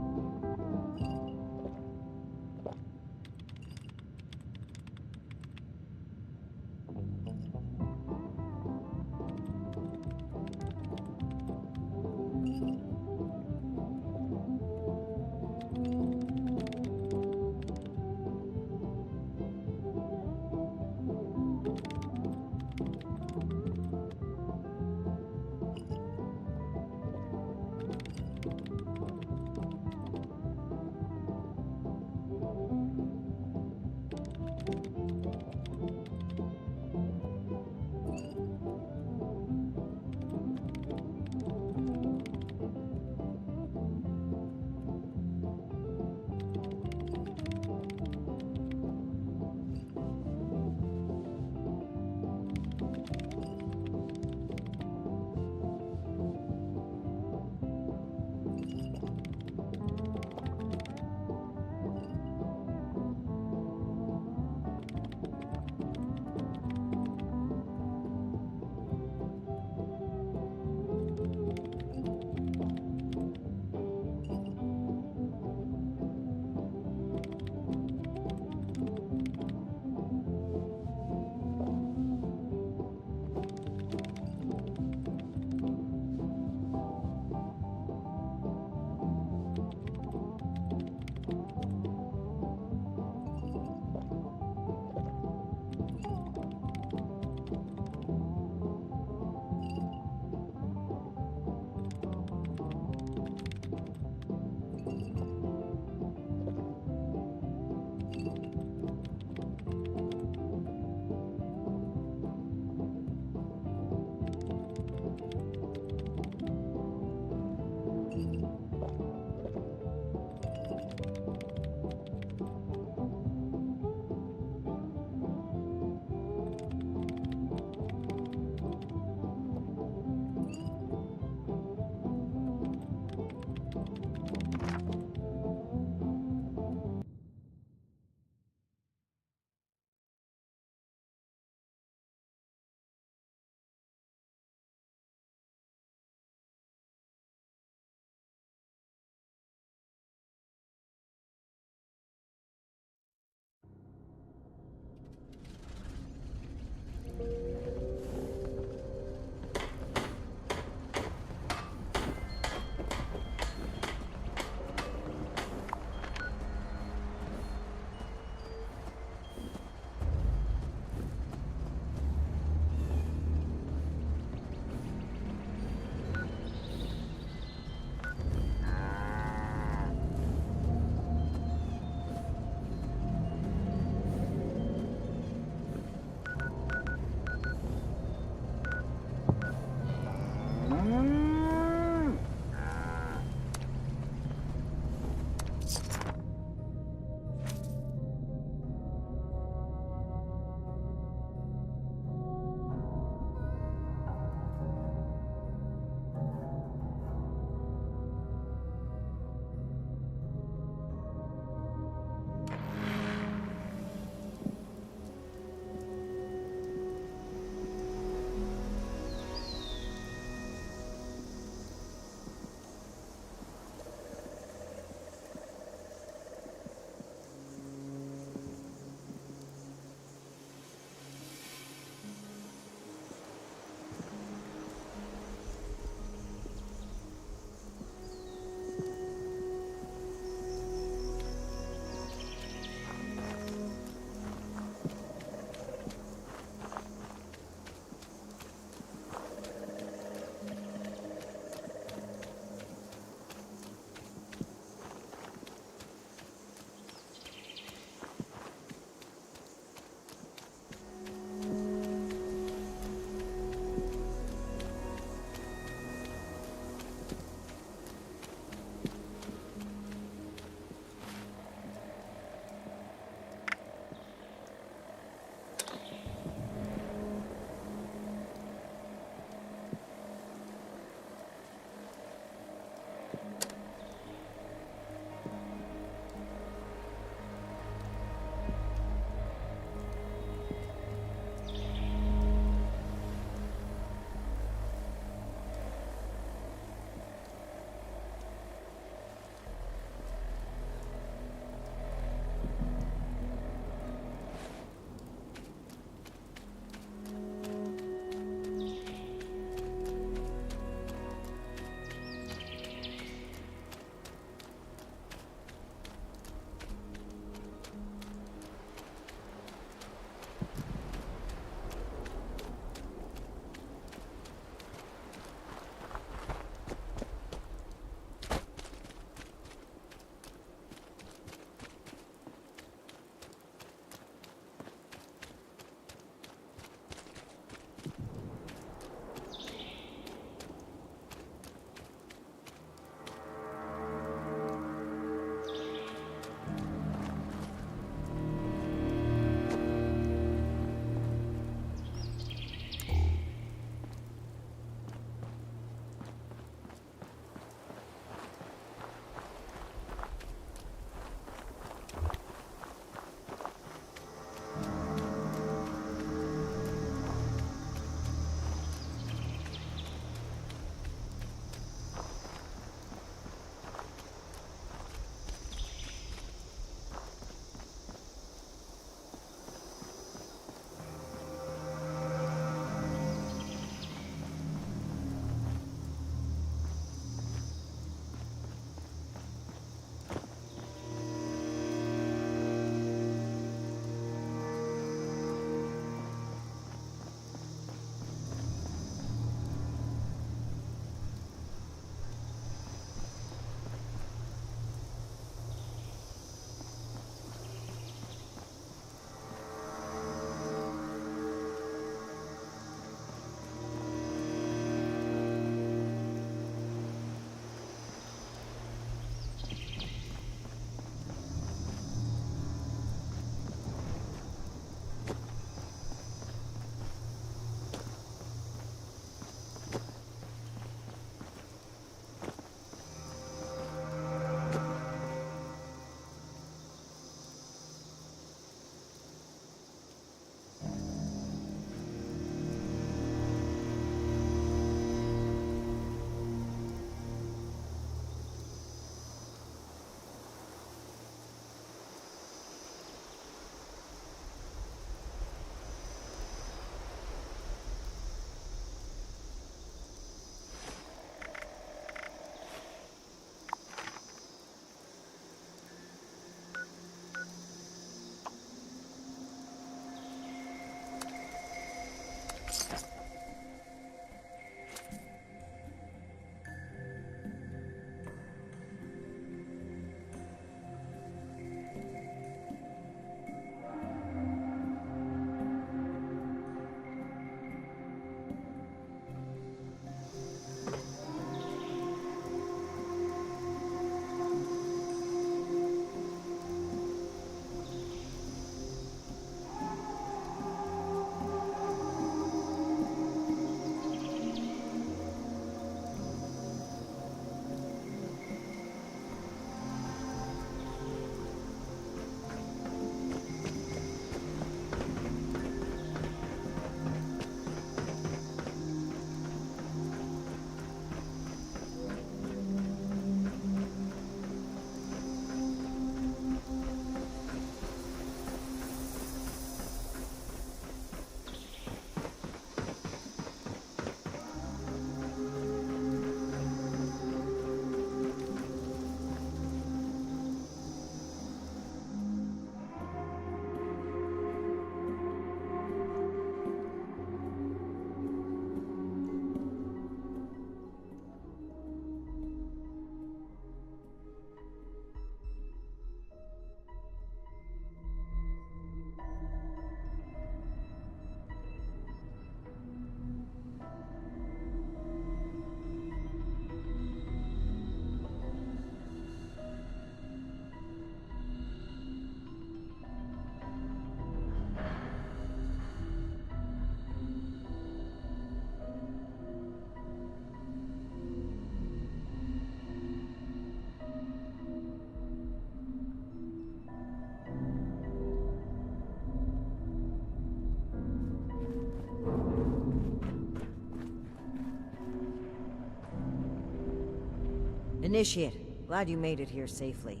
Initiate, glad you made it here safely.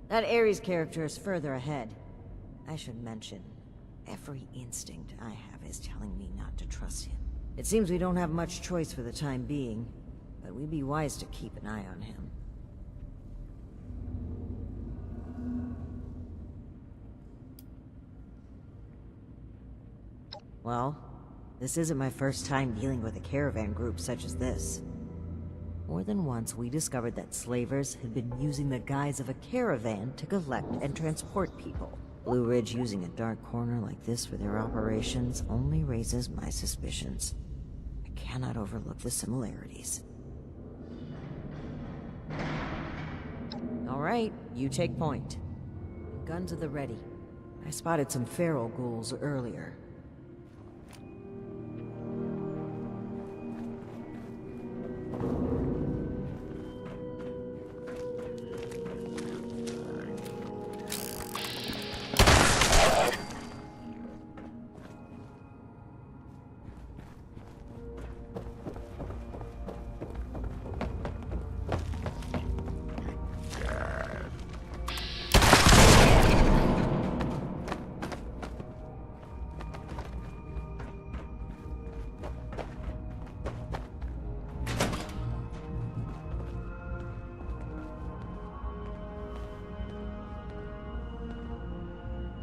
That Ares character is further ahead. I should mention, every instinct I have is telling me not to trust him. It seems we don't have much choice for the time being, but we'd be wise to keep an eye on him. Well, this isn't my first time dealing with a caravan group such as this. More than once, we discovered that slavers had been using the guise of a caravan to collect and transport people. Blue Ridge using a dark corner like this for their operations only raises my suspicions. I cannot overlook the similarities. All right, you take point. Guns at the ready. I spotted some feral ghouls earlier.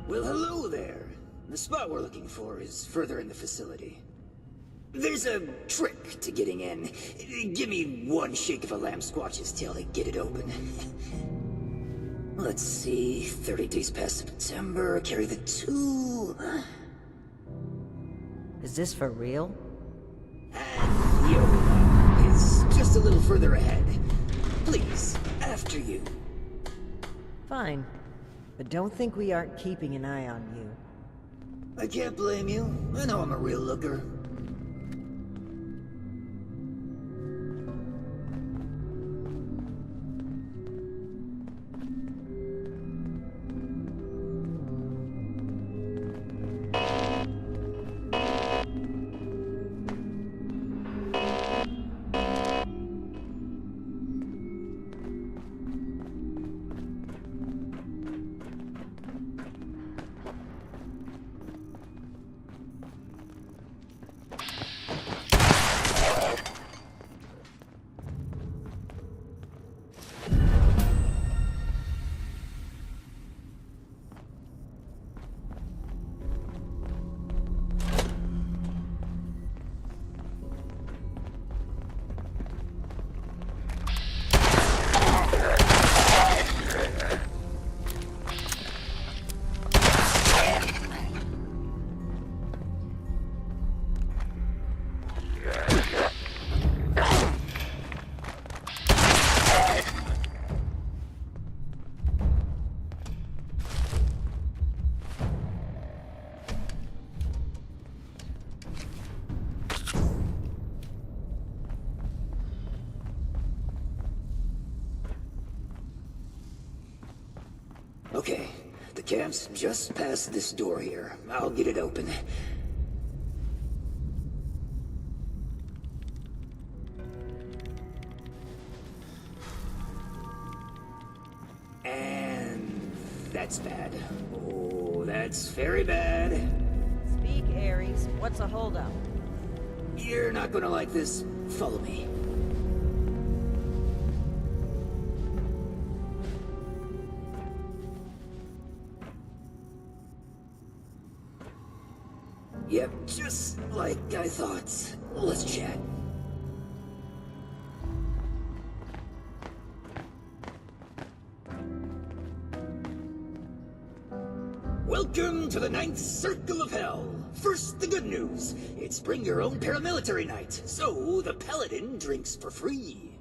Well, hello there. The spot we're looking for is further in the facility. There's a trick to getting in. Give me one shake of a lamb squatch's tail to get it open. Let's see, 30 days past September, carry the 2. Is this for real? Yoga is just a little further ahead. Please, after you. Fine. But don't think we aren't keeping an eye on you. I can't blame you. I know I'm a real looker. Okay, the camp's just past this door here. I'll get it open. And that's bad. Oh, that's very bad. Speak, Ares. What's a holdup? You're not gonna like this. Follow me. Yep, just like I thought. Let's chat. Welcome to the 9th Circle of Hell. First, the good news. It's bring your own paramilitary night, so the paladin drinks for free.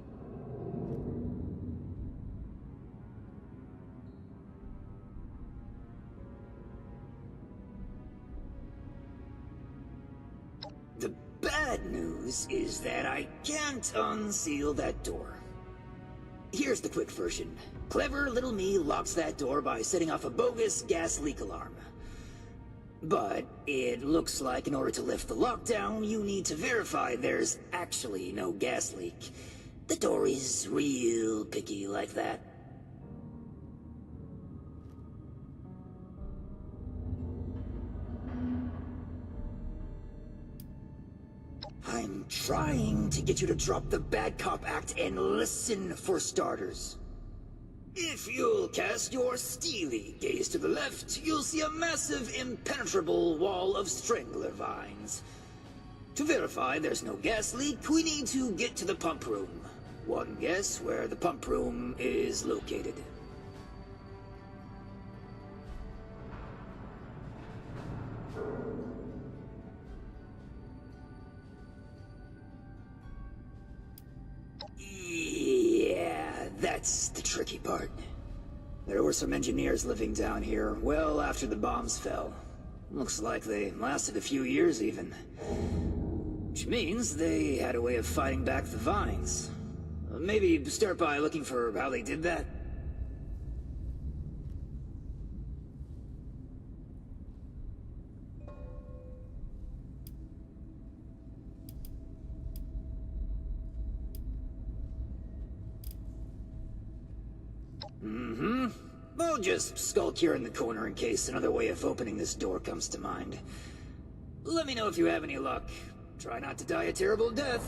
The bad news is that I can't unseal that door. Here's the quick version. Clever little me locks that door by setting off a bogus gas leak alarm. But it looks like in order to lift the lockdown, you need to verify there's actually no gas leak. The Dory's real picky like that. I'm trying to get you to drop the bad cop act and listen for starters. If you'll cast your steely gaze to the left, you'll see a massive, impenetrable wall of strangler vines. To verify there's no gas leak, we need to get to the pump room. One guess where the pump room is located. Yeah, that's the tricky part. There were some engineers living down here well after the bombs fell. Looks like they lasted a few years even. Which means they had a way of fighting back the vines. Maybe start by looking for how they did that. I'll just skulk here in the corner in case another way of opening this door comes to mind. Let me know if you have any luck. Try not to die a terrible death.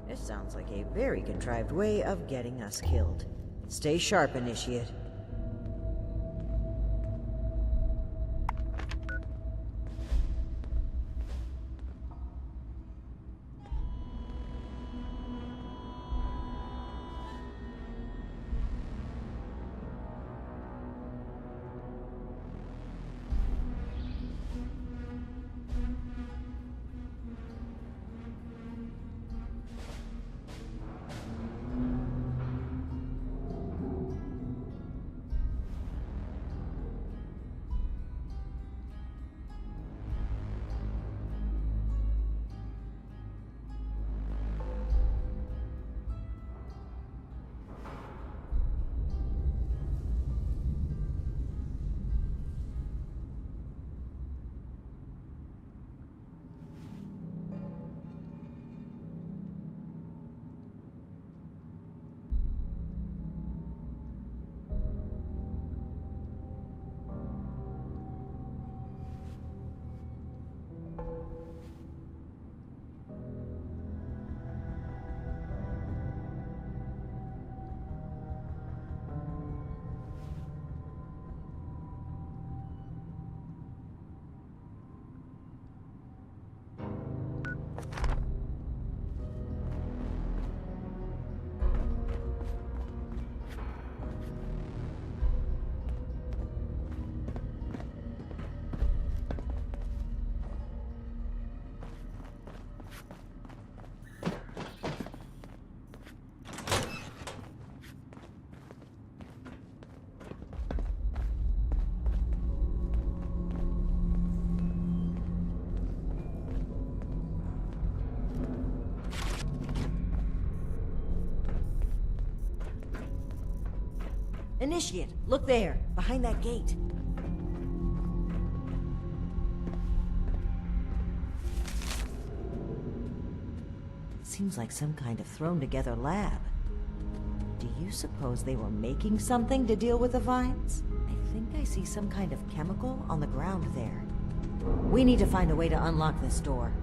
This sounds like a very contrived way of getting us killed. Stay sharp, Initiate. Initiate, look there, behind that gate. Seems like some kind of thrown-together lab. Do you suppose they were making something to deal with the vines? I think I see some kind of chemical on the ground there. We need to find a way to unlock this door.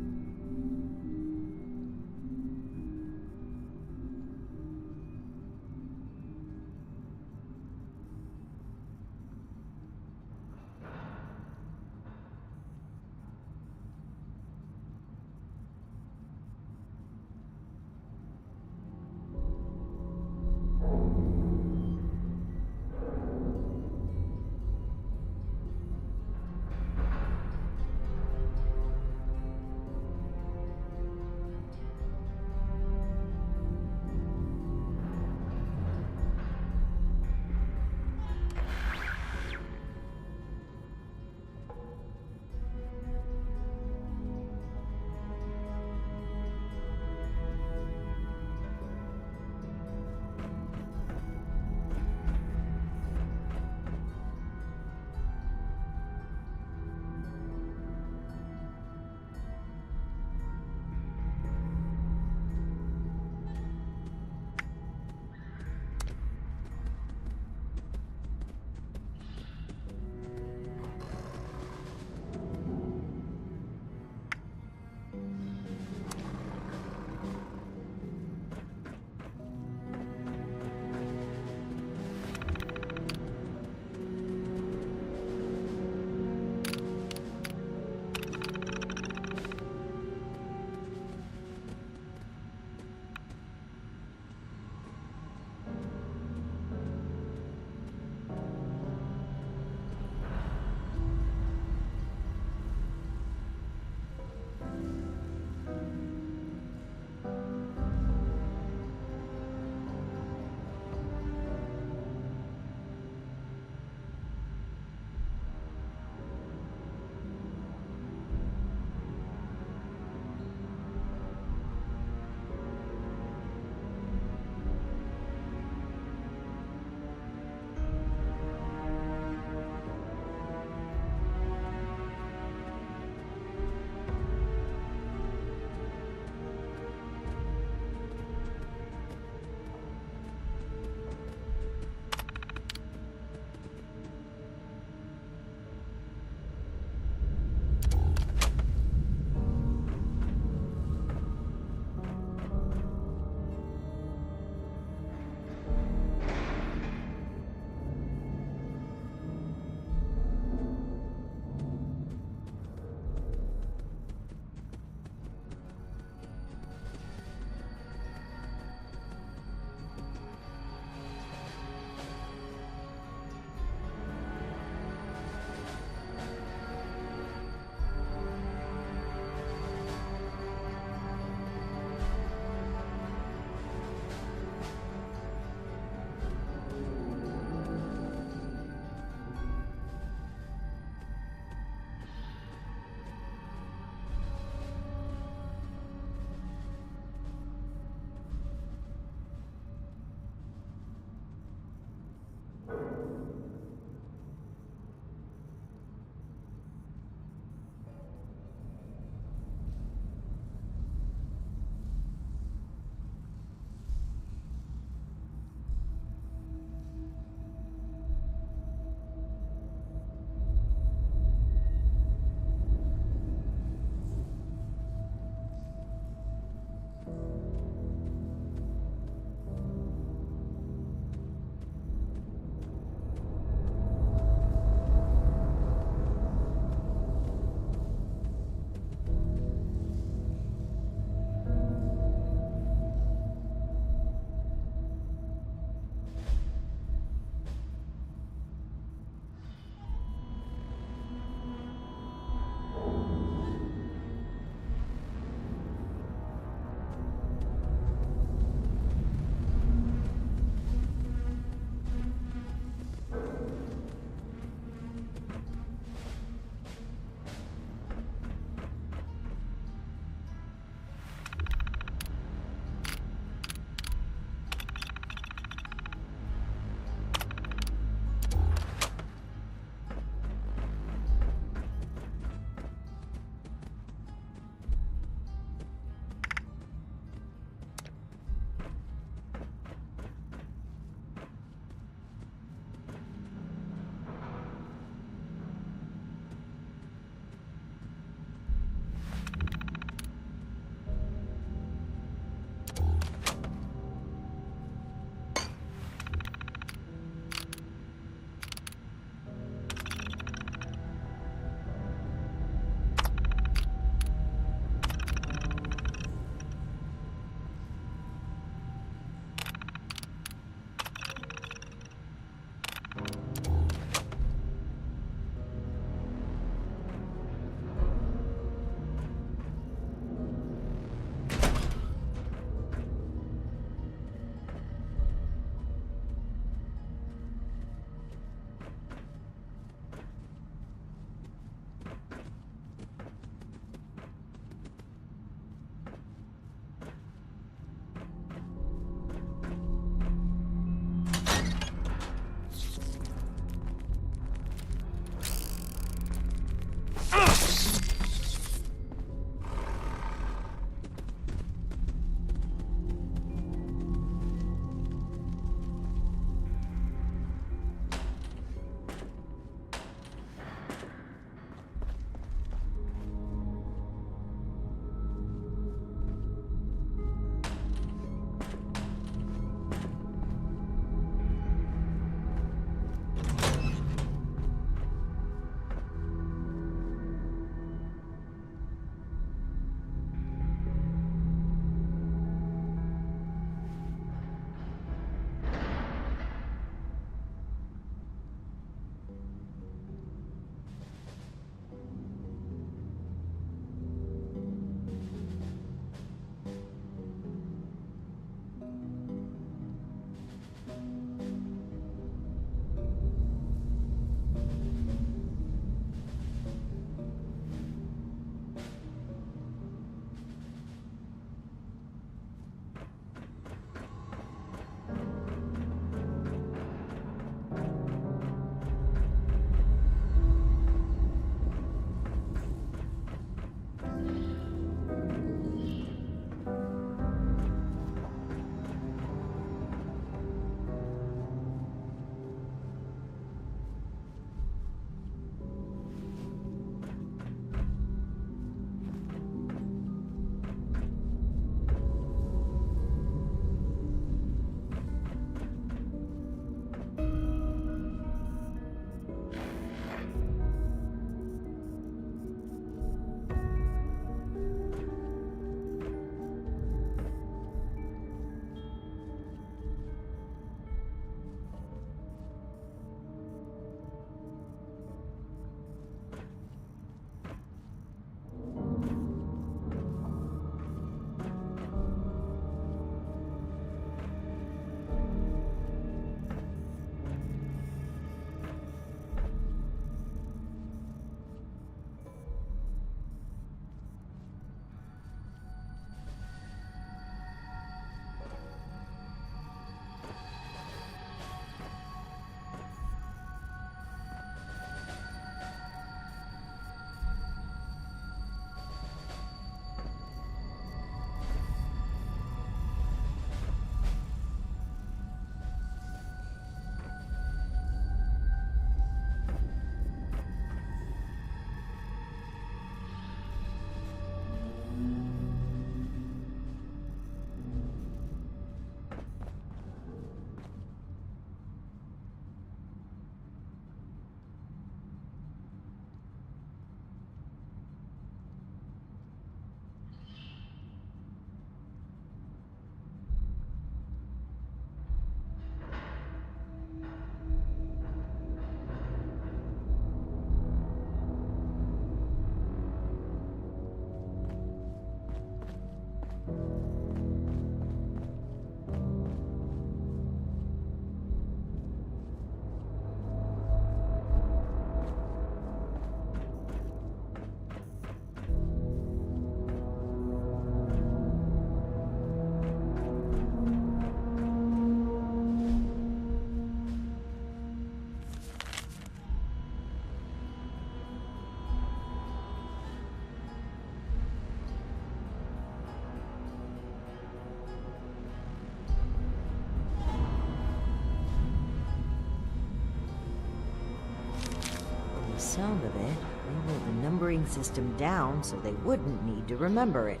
sound of it, they wrote the numbering system down so they wouldn't need to remember it.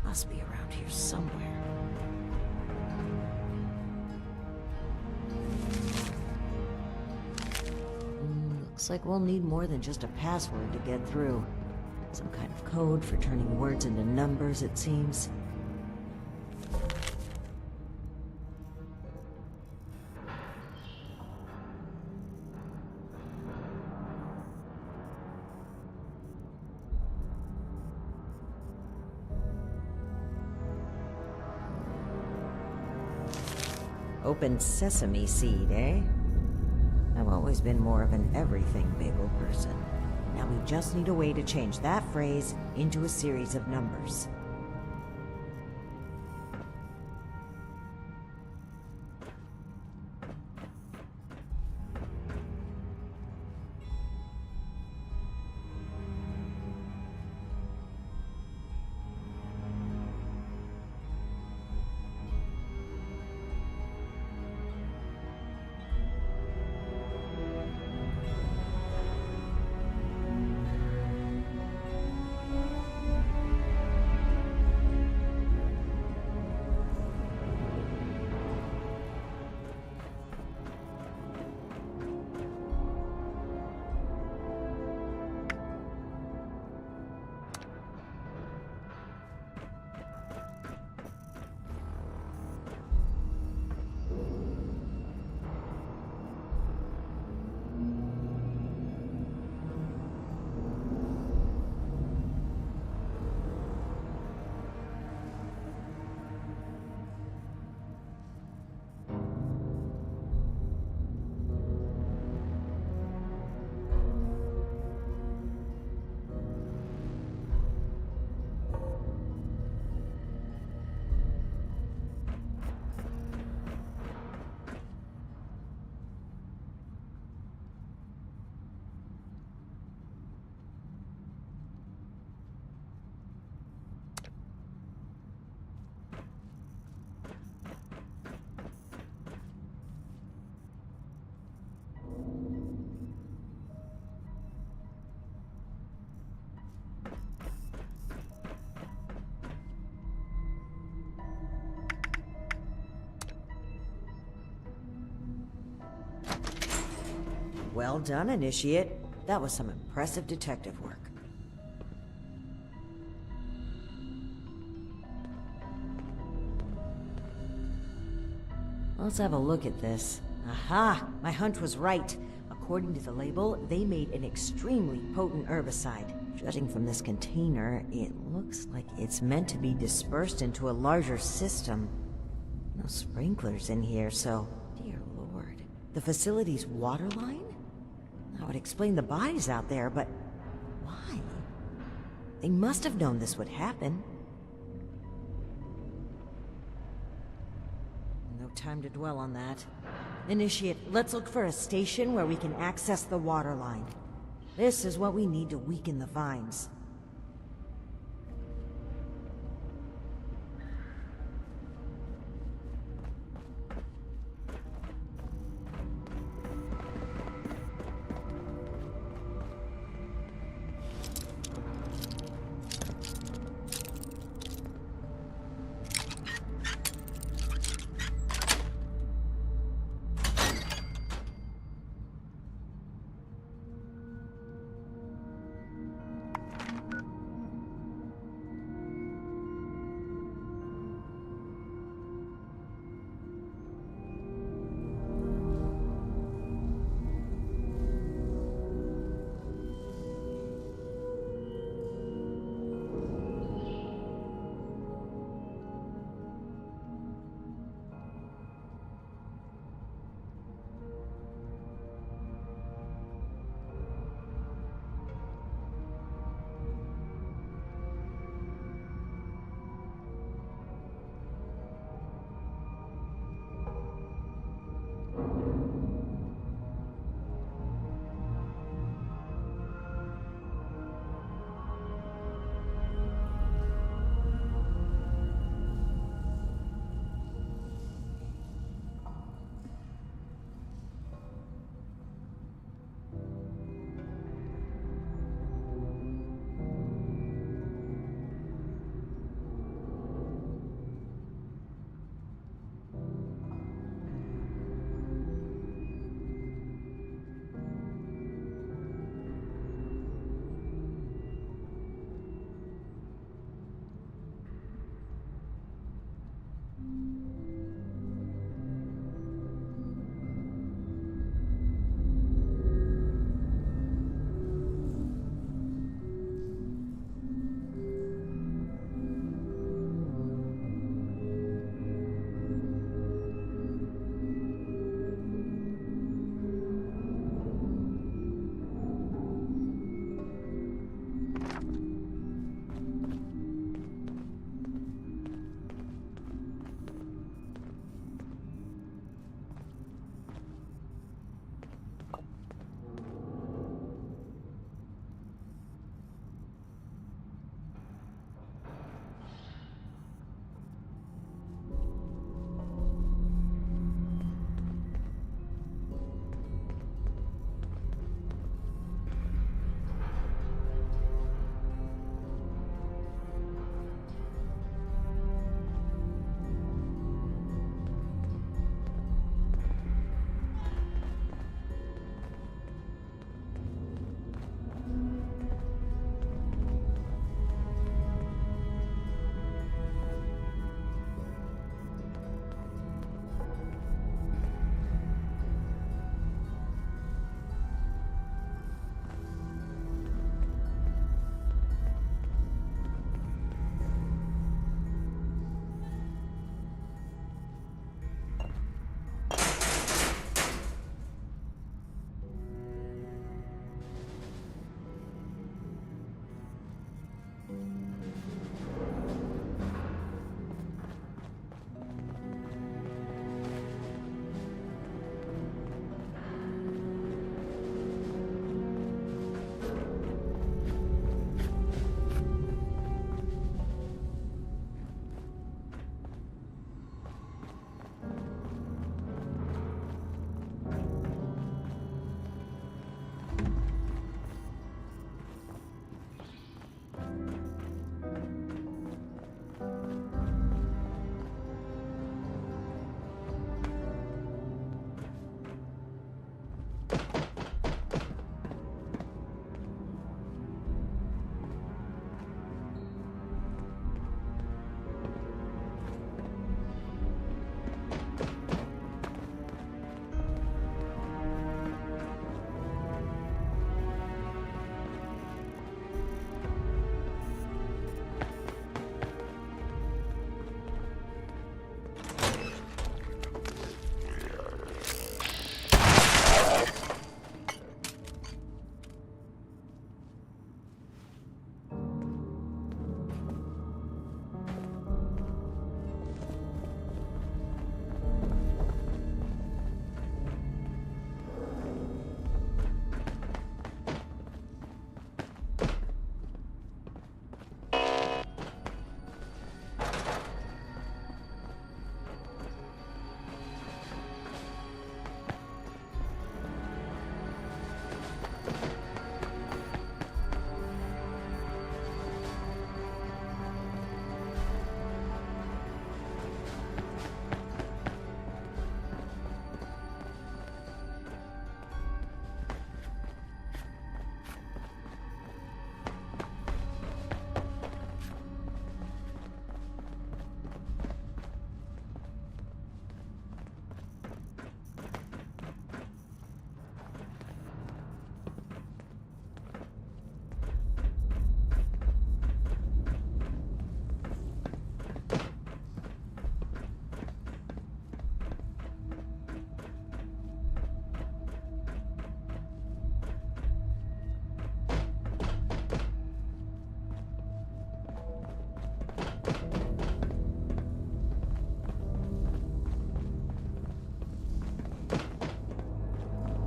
Must be around here somewhere. Looks like we'll need more than just a password to get through. Some kind of code for turning words into numbers, it seems. Open sesame seed, eh? I've always been more of an everything bagel person. Now we just need a way to change that phrase into a series of numbers. Well done, Initiate. That was some impressive detective work. Let's have a look at this. Aha! My hunch was right. According to the label, they made an extremely potent herbicide. Judging from this container, it looks like it's meant to be dispersed into a larger system. No sprinklers in here, so... Dear Lord. The facility's water line? That would explain the bodies out there, but... why? They must have known this would happen. No time to dwell on that. Initiate, let's look for a station where we can access the water line. This is what we need to weaken the vines.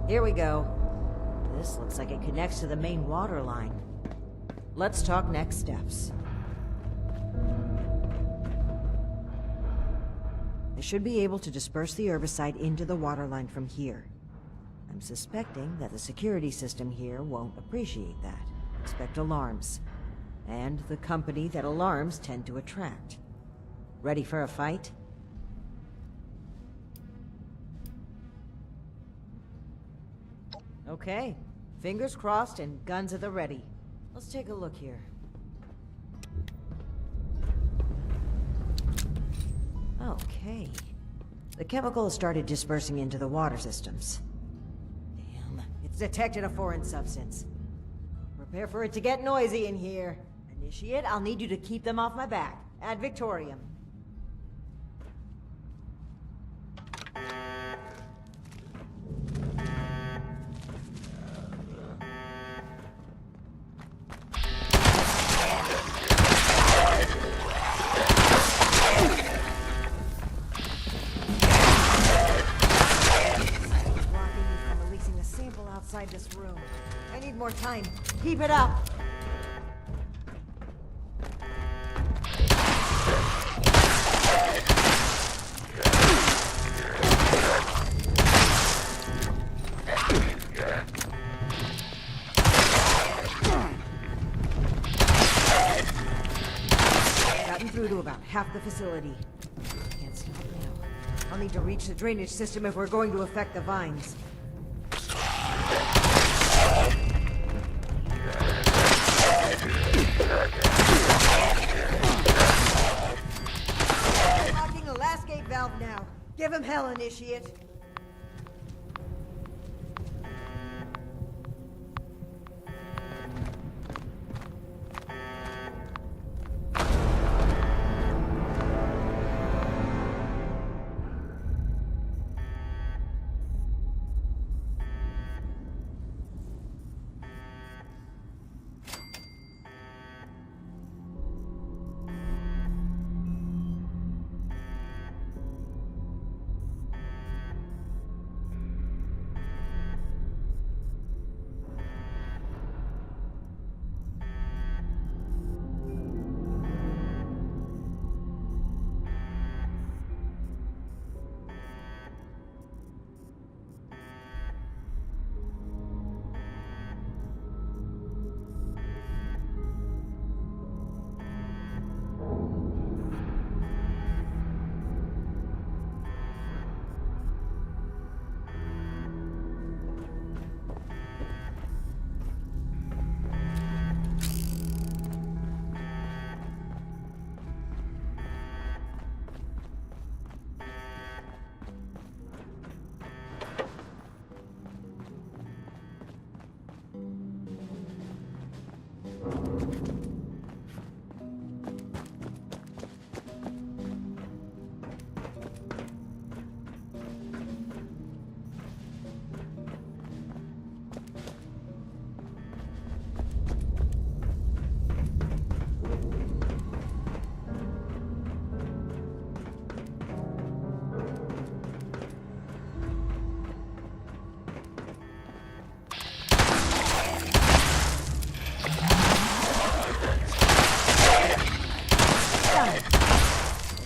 Here we go. This looks like it connects to the main water line. Let's talk next steps. I should be able to disperse the herbicide into the water line from here. I'm suspecting that the security system here won't appreciate that. Expect alarms. And the company that alarms tend to attract. Ready for a fight? Okay. Fingers crossed and guns at the ready. Let's take a look here. Okay. Okay. The chemical has started dispersing into the water systems. Damn, it's detected a foreign substance. Prepare for it to get noisy in here. Initiate, I'll need you to keep them off my back. Ad Victoriam. Outside this room. I need more time. Keep it up! Gotten through to about half the facility. Can't stop now. I'll need to reach the drainage system if we're going to affect the vines. Unlocking the last gate valve now. Give him hell, Initiate.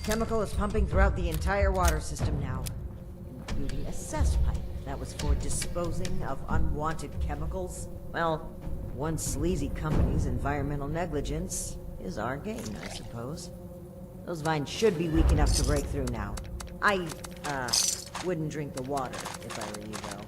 Chemical is pumping throughout the entire water system now, including a cess pipe that was for disposing of unwanted chemicals. Well, one sleazy company's environmental negligence is our gain, I suppose. Those vines should be weak enough to break through now. I, wouldn't drink the water if I were you, though.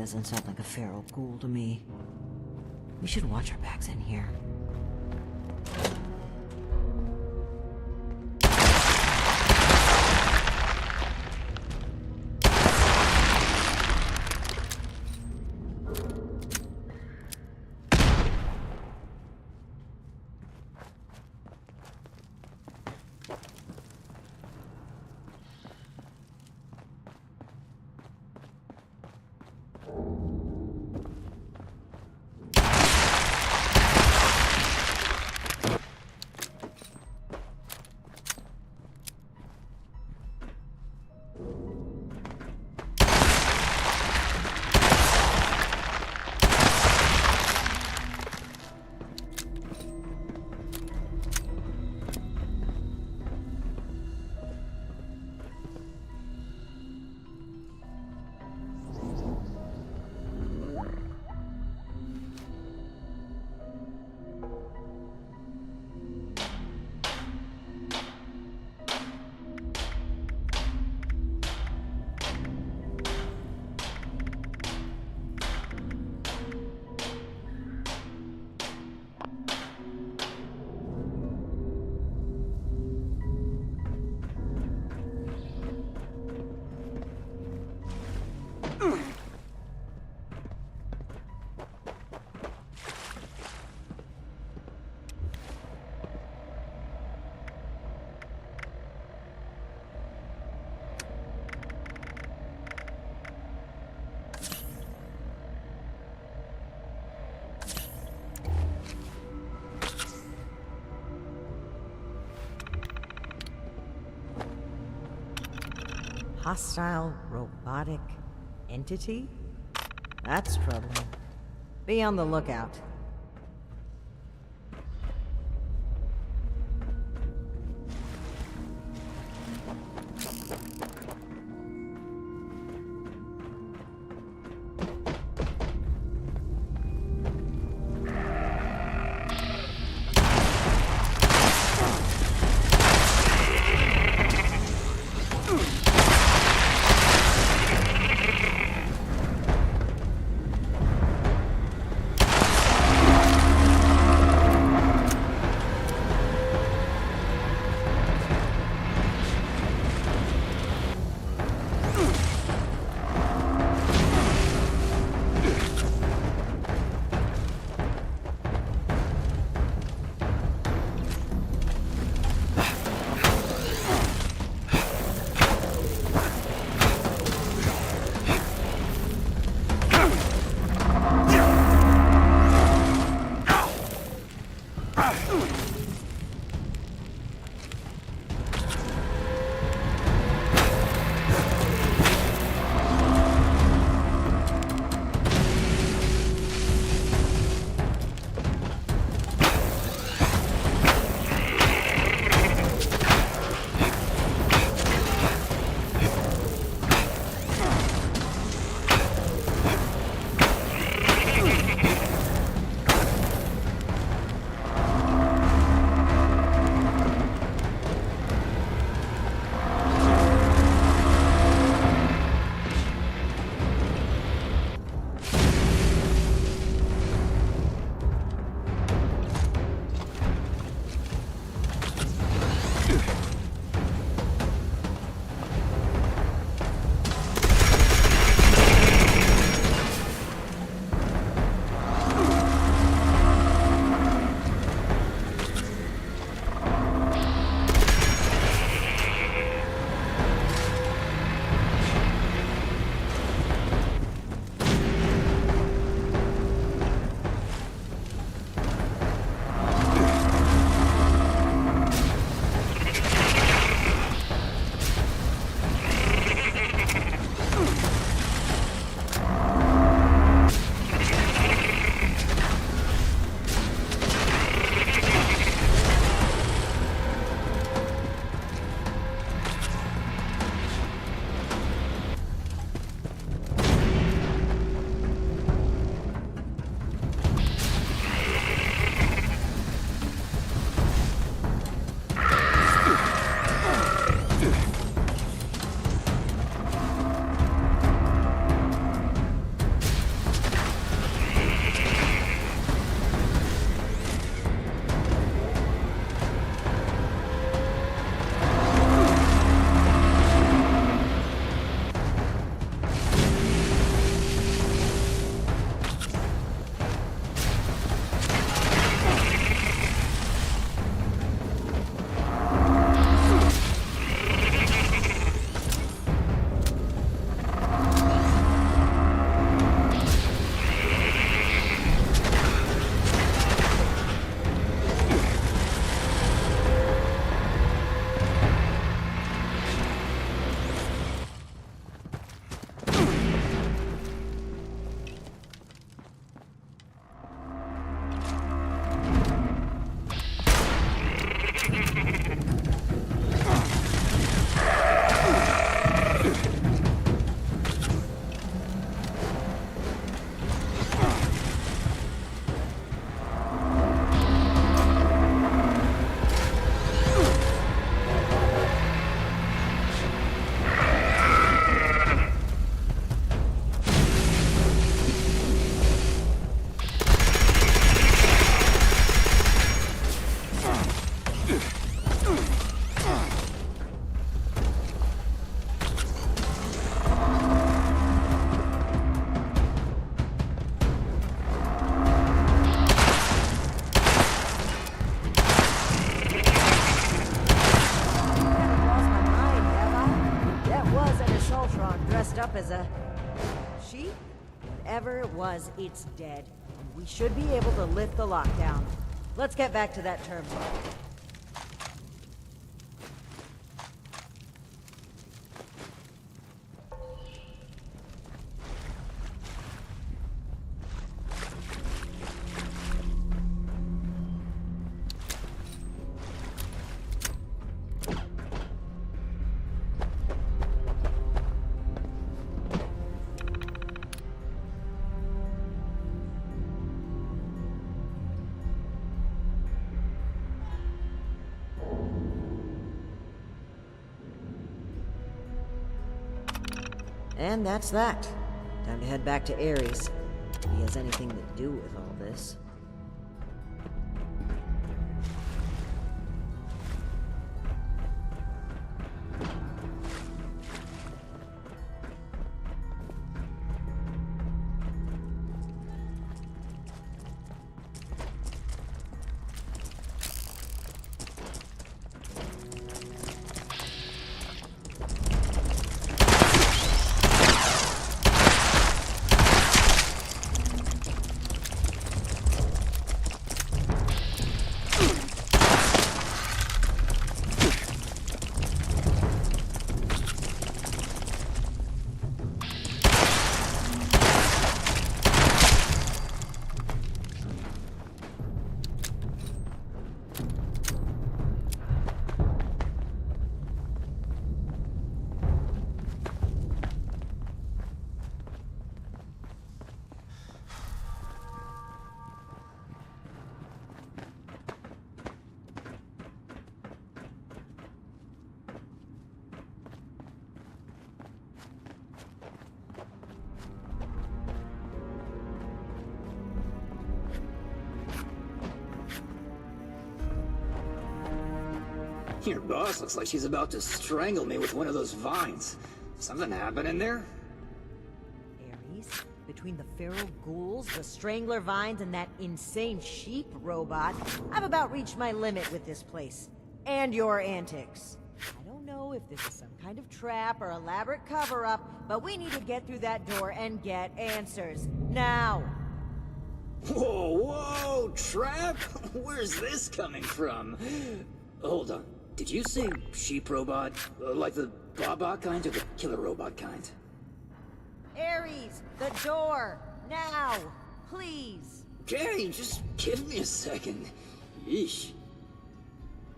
doesn't sound like a feral ghoul to me. We should watch our backs in here. Hostile robotic entity? That's troubling. Be on the lookout. dressed up as a... sheep? Whatever it was, it's dead. And we should be able to lift the lockdown. Let's get back to that terminal. And that's that. Time to head back to Ares. If he has anything to do with all this. Your boss looks like she's about to strangle me with one of those vines. Something happening there? Ares? Between the feral ghouls, the strangler vines, and that insane sheep robot, I've about reached my limit with this place. And your antics. I don't know if this is some kind of trap or elaborate cover-up, but we need to get through that door and get answers. Now! Whoa, whoa, trap? Where's this coming from? Hold on. Did you say sheep robot? Like the Baba kind or the killer robot kind? Ares, the door! Now! Please! Okay, just give me a second. Yeesh.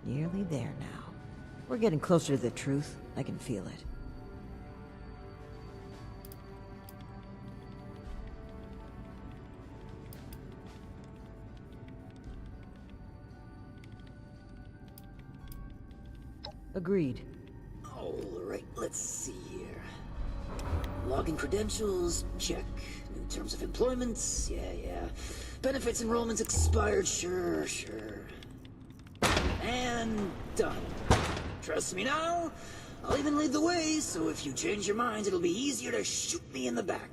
Nearly there now. We're getting closer to the truth. I can feel it. Agreed. Alright, let's see here. Login credentials, check. New terms of employment, yeah. Benefits enrollments expired, sure. And done. Trust me now? I'll even lead the way, so if you change your mind, it'll be easier to shoot me in the back.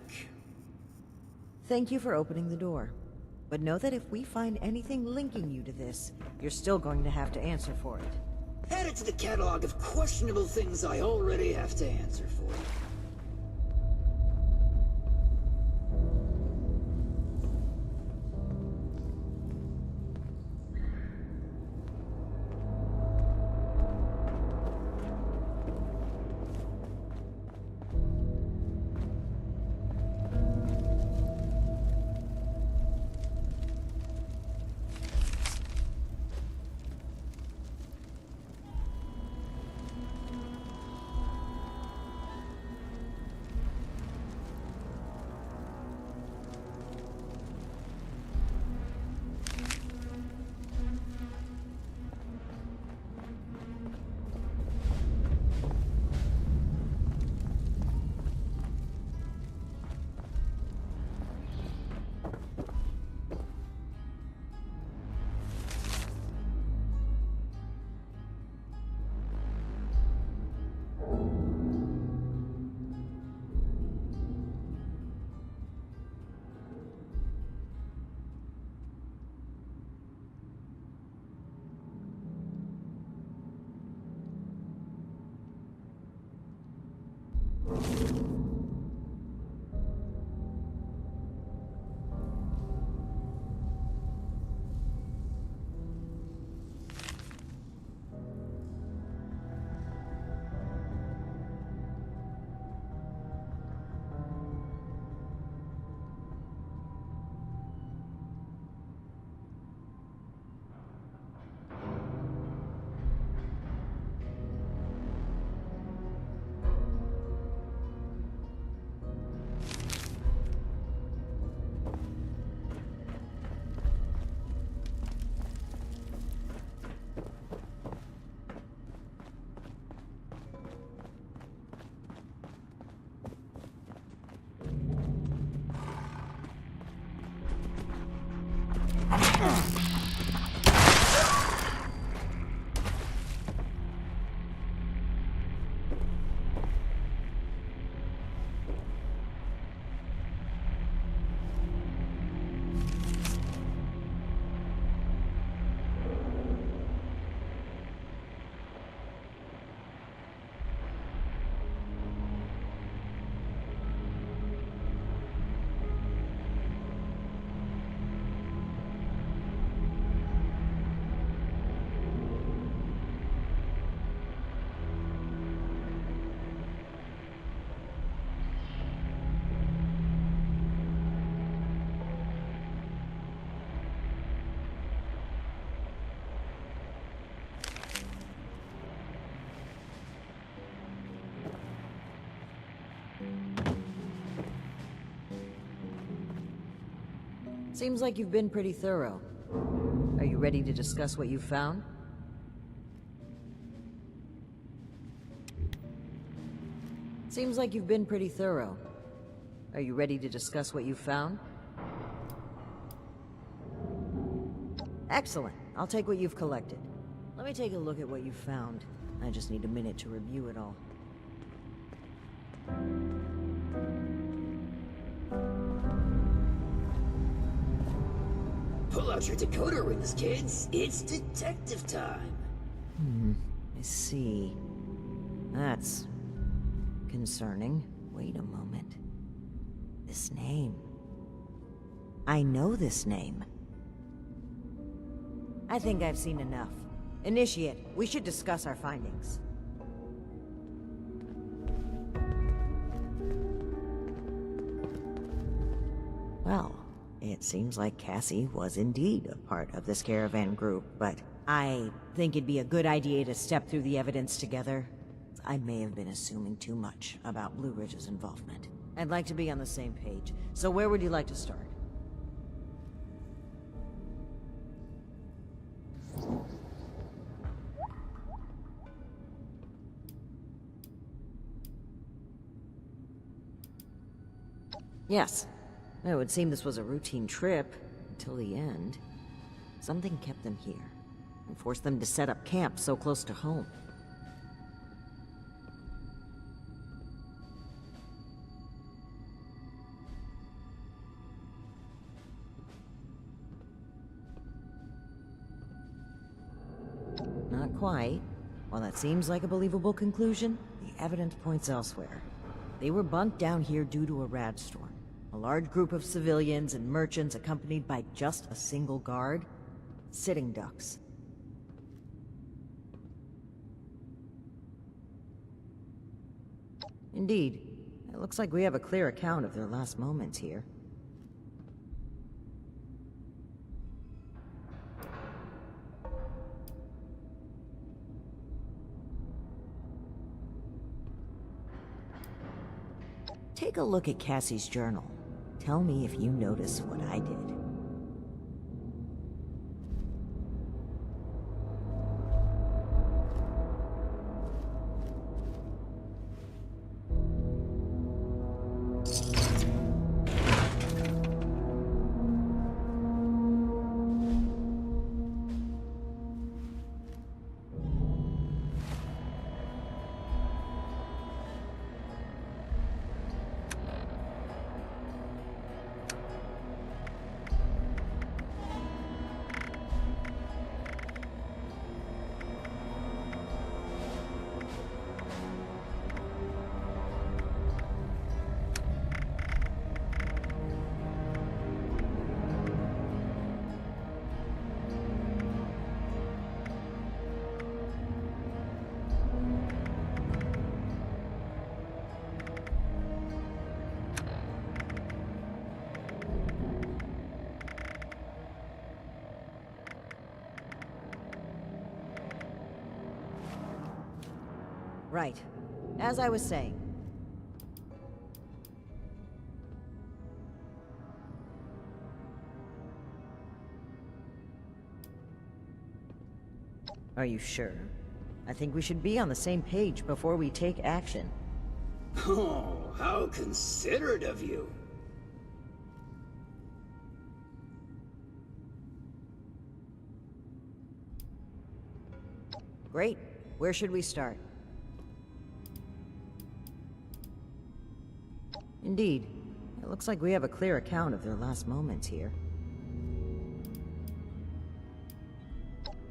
Thank you for opening the door. But know that if we find anything linking you to this, you're still going to have to answer for it. Add it to the catalog of questionable things I already have to answer for. Seems like you've been pretty thorough. Are you ready to discuss what you found? Seems like you've been pretty thorough. Are you ready to discuss what you found? Excellent. I'll take what you've collected. Let me take a look at what you found. I just need a minute to review it all. Pull out your decoder rings, kids. It's detective time. I see. That's concerning. Wait a moment. This name. I know this name. I think I've seen enough. Initiate, we should discuss our findings. Well, it seems like Cassie was indeed a part of this caravan group, but I think it'd be a good idea to step through the evidence together. I may have been assuming too much about Blue Ridge's involvement. I'd like to be on the same page, so where would you like to start? Yes. It would seem this was a routine trip, until the end. Something kept them here, and forced them to set up camp so close to home. Not quite. While that seems like a believable conclusion, the evidence points elsewhere. They were bunked down here due to a rad storm. A large group of civilians and merchants accompanied by just a single guard. Sitting ducks. Indeed. It looks like we have a clear account of their last moments here. Take a look at Cassie's journal. Tell me if you notice what I did. Right. As I was saying. Are you sure? I think we should be on the same page before we take action. Oh, how considerate of you. Great. Where should we start? Indeed. It looks like we have a clear account of their last moments here.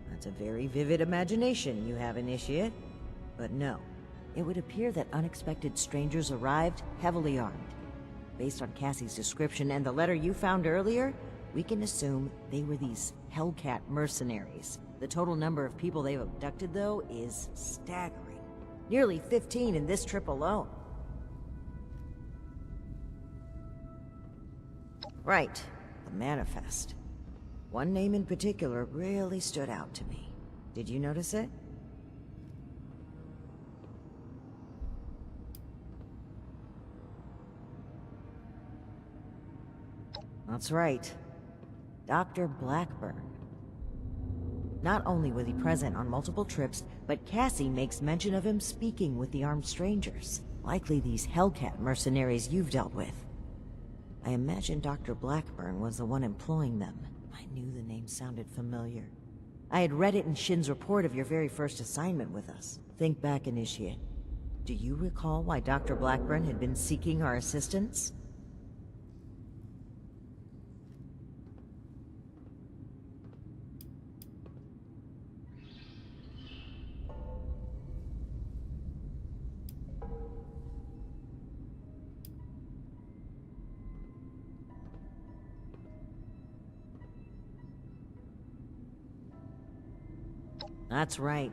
That's a very vivid imagination you have, Initiate. But no. It would appear that unexpected strangers arrived heavily armed. Based on Cassie's description and the letter you found earlier, we can assume they were these Hellcat mercenaries. The total number of people they've abducted, though, is staggering. Nearly 15 in this trip alone. Right, the manifest. One name in particular really stood out to me. Did you notice it? That's right. Dr. Blackburn. Not only was he present on multiple trips, but Cassie makes mention of him speaking with the armed strangers. Likely these Hellcat mercenaries you've dealt with. I imagine Dr. Blackburn was the one employing them. I knew the name sounded familiar. I had read it in Shin's report of your very first assignment with us. Think back, Initiate. Do you recall why Dr. Blackburn had been seeking our assistance? That's right.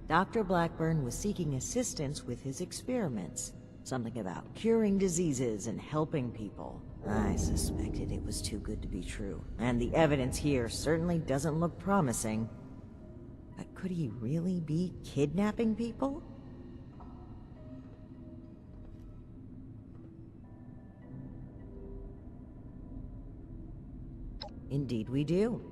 Dr. Blackburn was seeking assistance with his experiments. Something about curing diseases and helping people. I suspected it was too good to be true. And the evidence here certainly doesn't look promising. But could he really be kidnapping people? Indeed we do.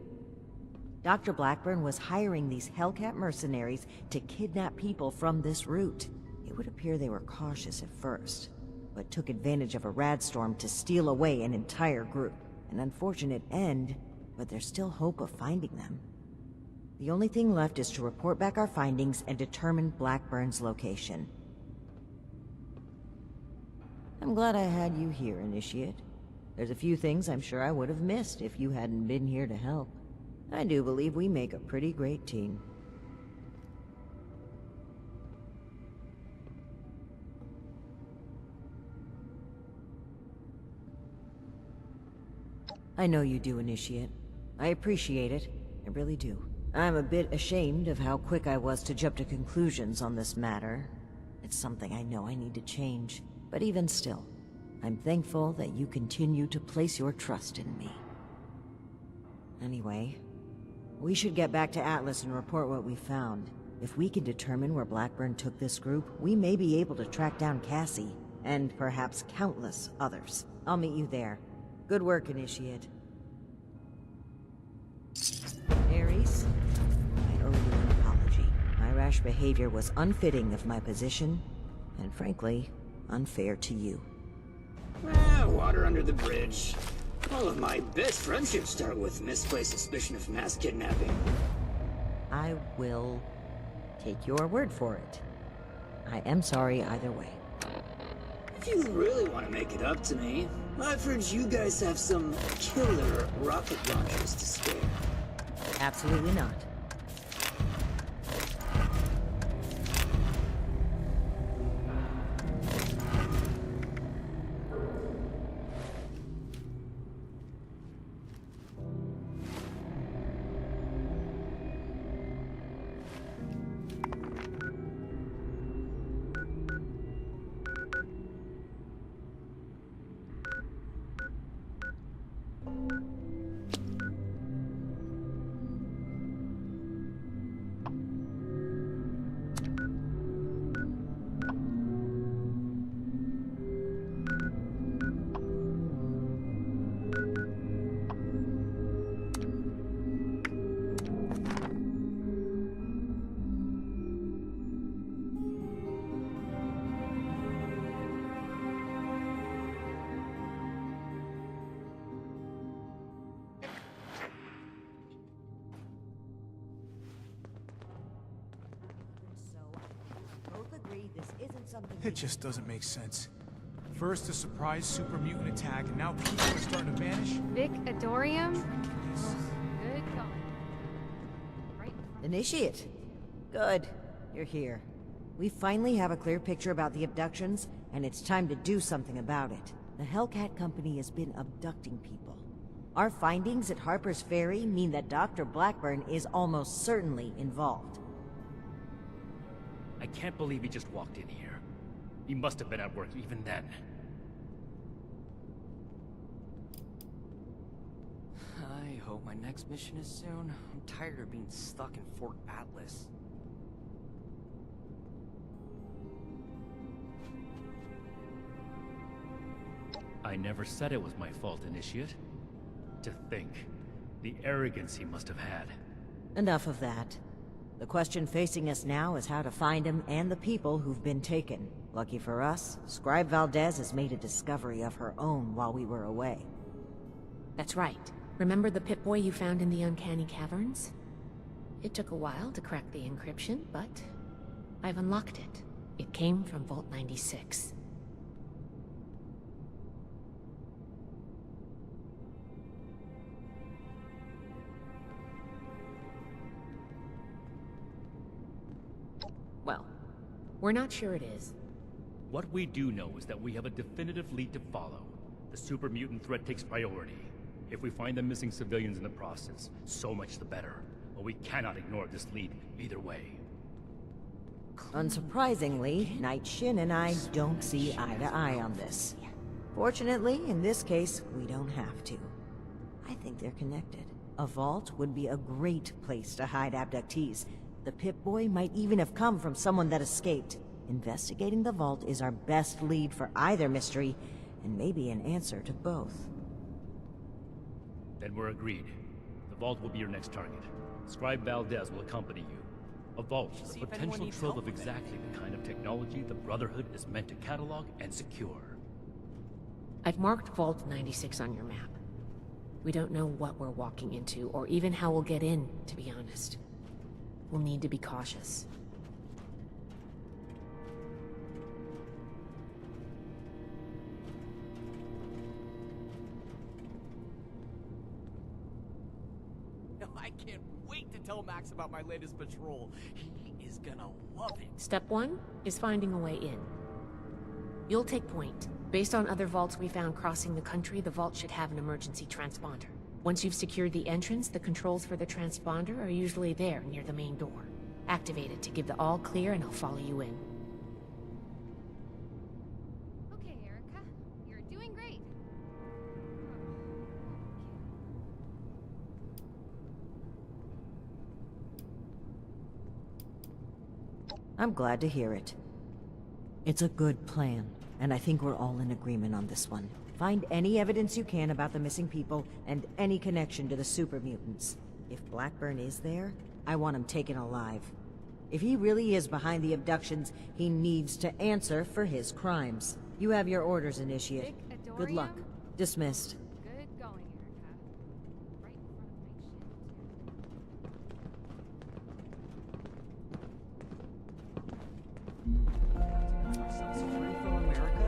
Dr. Blackburn was hiring these Hellcat mercenaries to kidnap people from this route. It would appear they were cautious at first, but took advantage of a radstorm to steal away an entire group. An unfortunate end, but there's still hope of finding them. The only thing left is to report back our findings and determine Blackburn's location. I'm glad I had you here, Initiate. There's a few things I'm sure I would have missed if you hadn't been here to help. I do believe we make a pretty great team. I know you do, Initiate. I appreciate it. I really do. I'm a bit ashamed of how quick I was to jump to conclusions on this matter. It's something I know I need to change. But even still, I'm thankful that you continue to place your trust in me. Anyway, we should get back to Atlas and report what we found. If we can determine where Blackburn took this group, we may be able to track down Cassie, and perhaps countless others. I'll meet you there. Good work, Initiate. Ares, I owe you an apology. My rash behavior was unfitting of my position, and frankly, unfair to you. Water under the bridge. All of my best friendships start with misplaced suspicion of mass kidnapping. I will take your word for it. I am sorry either way. If you really want to make it up to me, I've heard you guys have some killer rocket launchers to spare. Absolutely not. It just doesn't make sense. First a surprise super mutant attack, and now people are starting to vanish. Vic Adorium? Good call. Right. Initiate. Good. You're here. We finally have a clear picture about the abductions, and it's time to do something about it. The Hellcat Company has been abducting people. Our findings at Harper's Ferry mean that Dr. Blackburn is almost certainly involved. I can't believe he just walked in here. He must have been at work even then. I hope my next mission is soon. I'm tired of being stuck in Fort Atlas. I never said it was my fault, Initiate. To think, The arrogance he must have had. Enough of that. The question facing us now is how to find him and the people who've been taken. Lucky for us, Scribe Valdez has made a discovery of her own while we were away. That's right. Remember the Pip-Boy you found in the Uncanny Caverns? It took a while to crack the encryption, but I've unlocked it. It came from Vault 96. Well, we're not sure it is. What we do know is that we have a definitive lead to follow. The super mutant threat takes priority. If we find the missing civilians in the process, so much the better. But we cannot ignore this lead either way. Unsurprisingly, Night Shin and I don't see eye to eye on this. Fortunately, in this case, we don't have to. I think they're connected. A vault would be a great place to hide abductees. The Pip-Boy might even have come from someone that escaped. Investigating the vault is our best lead for either mystery, and maybe an answer to both. Then we're agreed. The vault will be your next target. Scribe Valdez will accompany you. A vault is a potential trove of exactly the kind of technology the Brotherhood is meant to catalog and secure. I've marked Vault 96 on your map. We don't know what we're walking into, or even how we'll get in, to be honest. We'll need to be cautious. I can't wait to tell Max about my latest patrol. He is gonna love it. Step 1 is finding a way in. You'll take point. Based on other vaults we found crossing the country, the vault should have an emergency transponder. Once you've secured the entrance, the controls for the transponder are usually there near the main door. Activate it to give the all clear and I'll follow you in. Okay, Erica. You're doing great. I'm glad to hear it. It's a good plan, and I think we're all in agreement on this one. Find any evidence you can about the missing people and any connection to the super mutants. If Blackburn is there, I want him taken alive. If he really is behind the abductions, he needs to answer for his crimes. You have your orders, Initiate. Good luck. Dismissed. Good going, Erica. Right in front of my ship, too. Some free from America?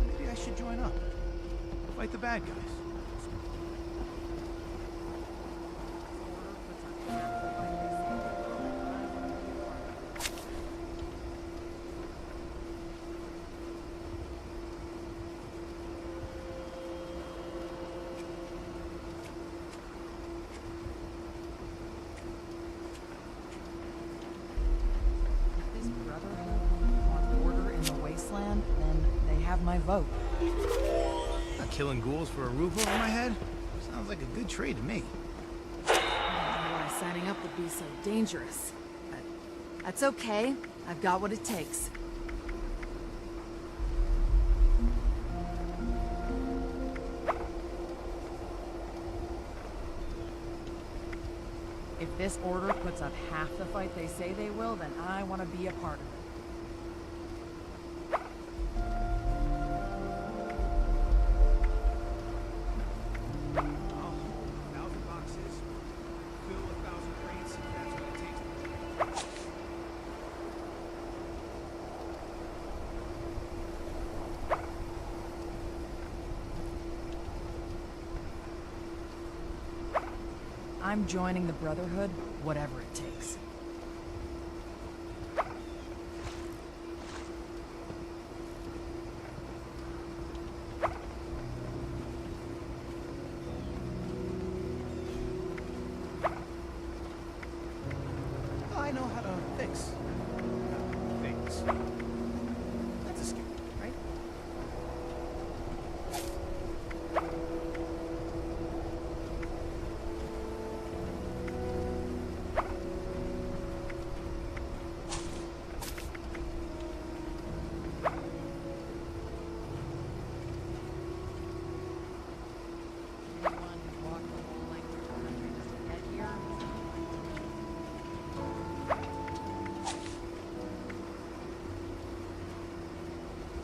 Maybe I should join up. Fight the bad guys. This Brotherhood want order in the wasteland, then they have my vote. Not killing ghouls for a roof over my head? Sounds like a good trade to me. I don't know why signing up would be so dangerous. But that's okay. I've got what it takes. If this order puts up half the fight they say they will, then I want to be a part of it. I'm joining the Brotherhood, whatever it takes. That's a skip, right?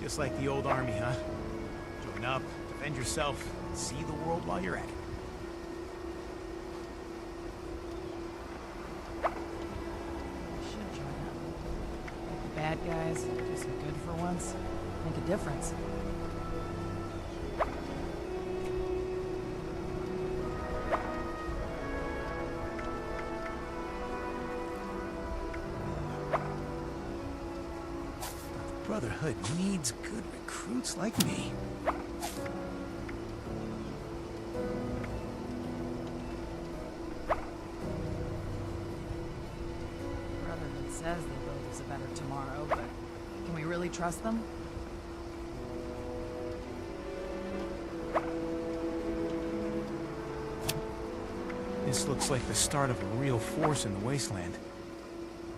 Just like the old army, huh? Join up, defend yourself, see the world while you're at it. Should join up. Like the bad guys, do some good for once. Make a difference. Brotherhood needs good recruits like me. Brotherhood says they'll build us a better tomorrow, but can we really trust them? This looks like the start of a real force in the wasteland.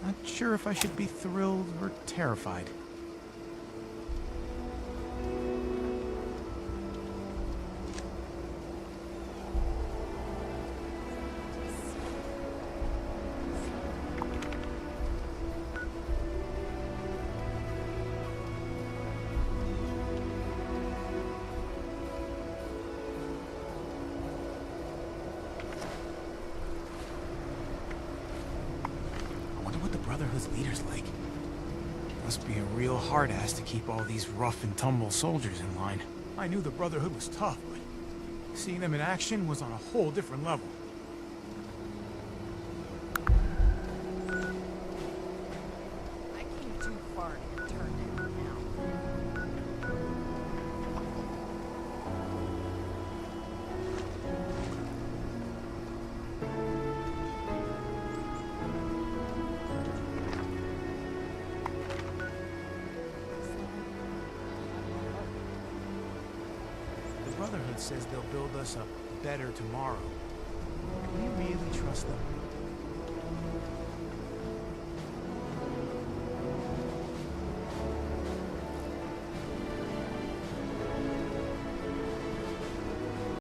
Not sure if I should be thrilled or terrified. Brotherhood's leader's like. Must be a real hard-ass to keep all these rough-and-tumble soldiers in line. I knew the Brotherhood was tough, but seeing them in action was on a whole different level. I came too far to get turned down now. The Brotherhood says they'll build us a better tomorrow. Can we really trust them?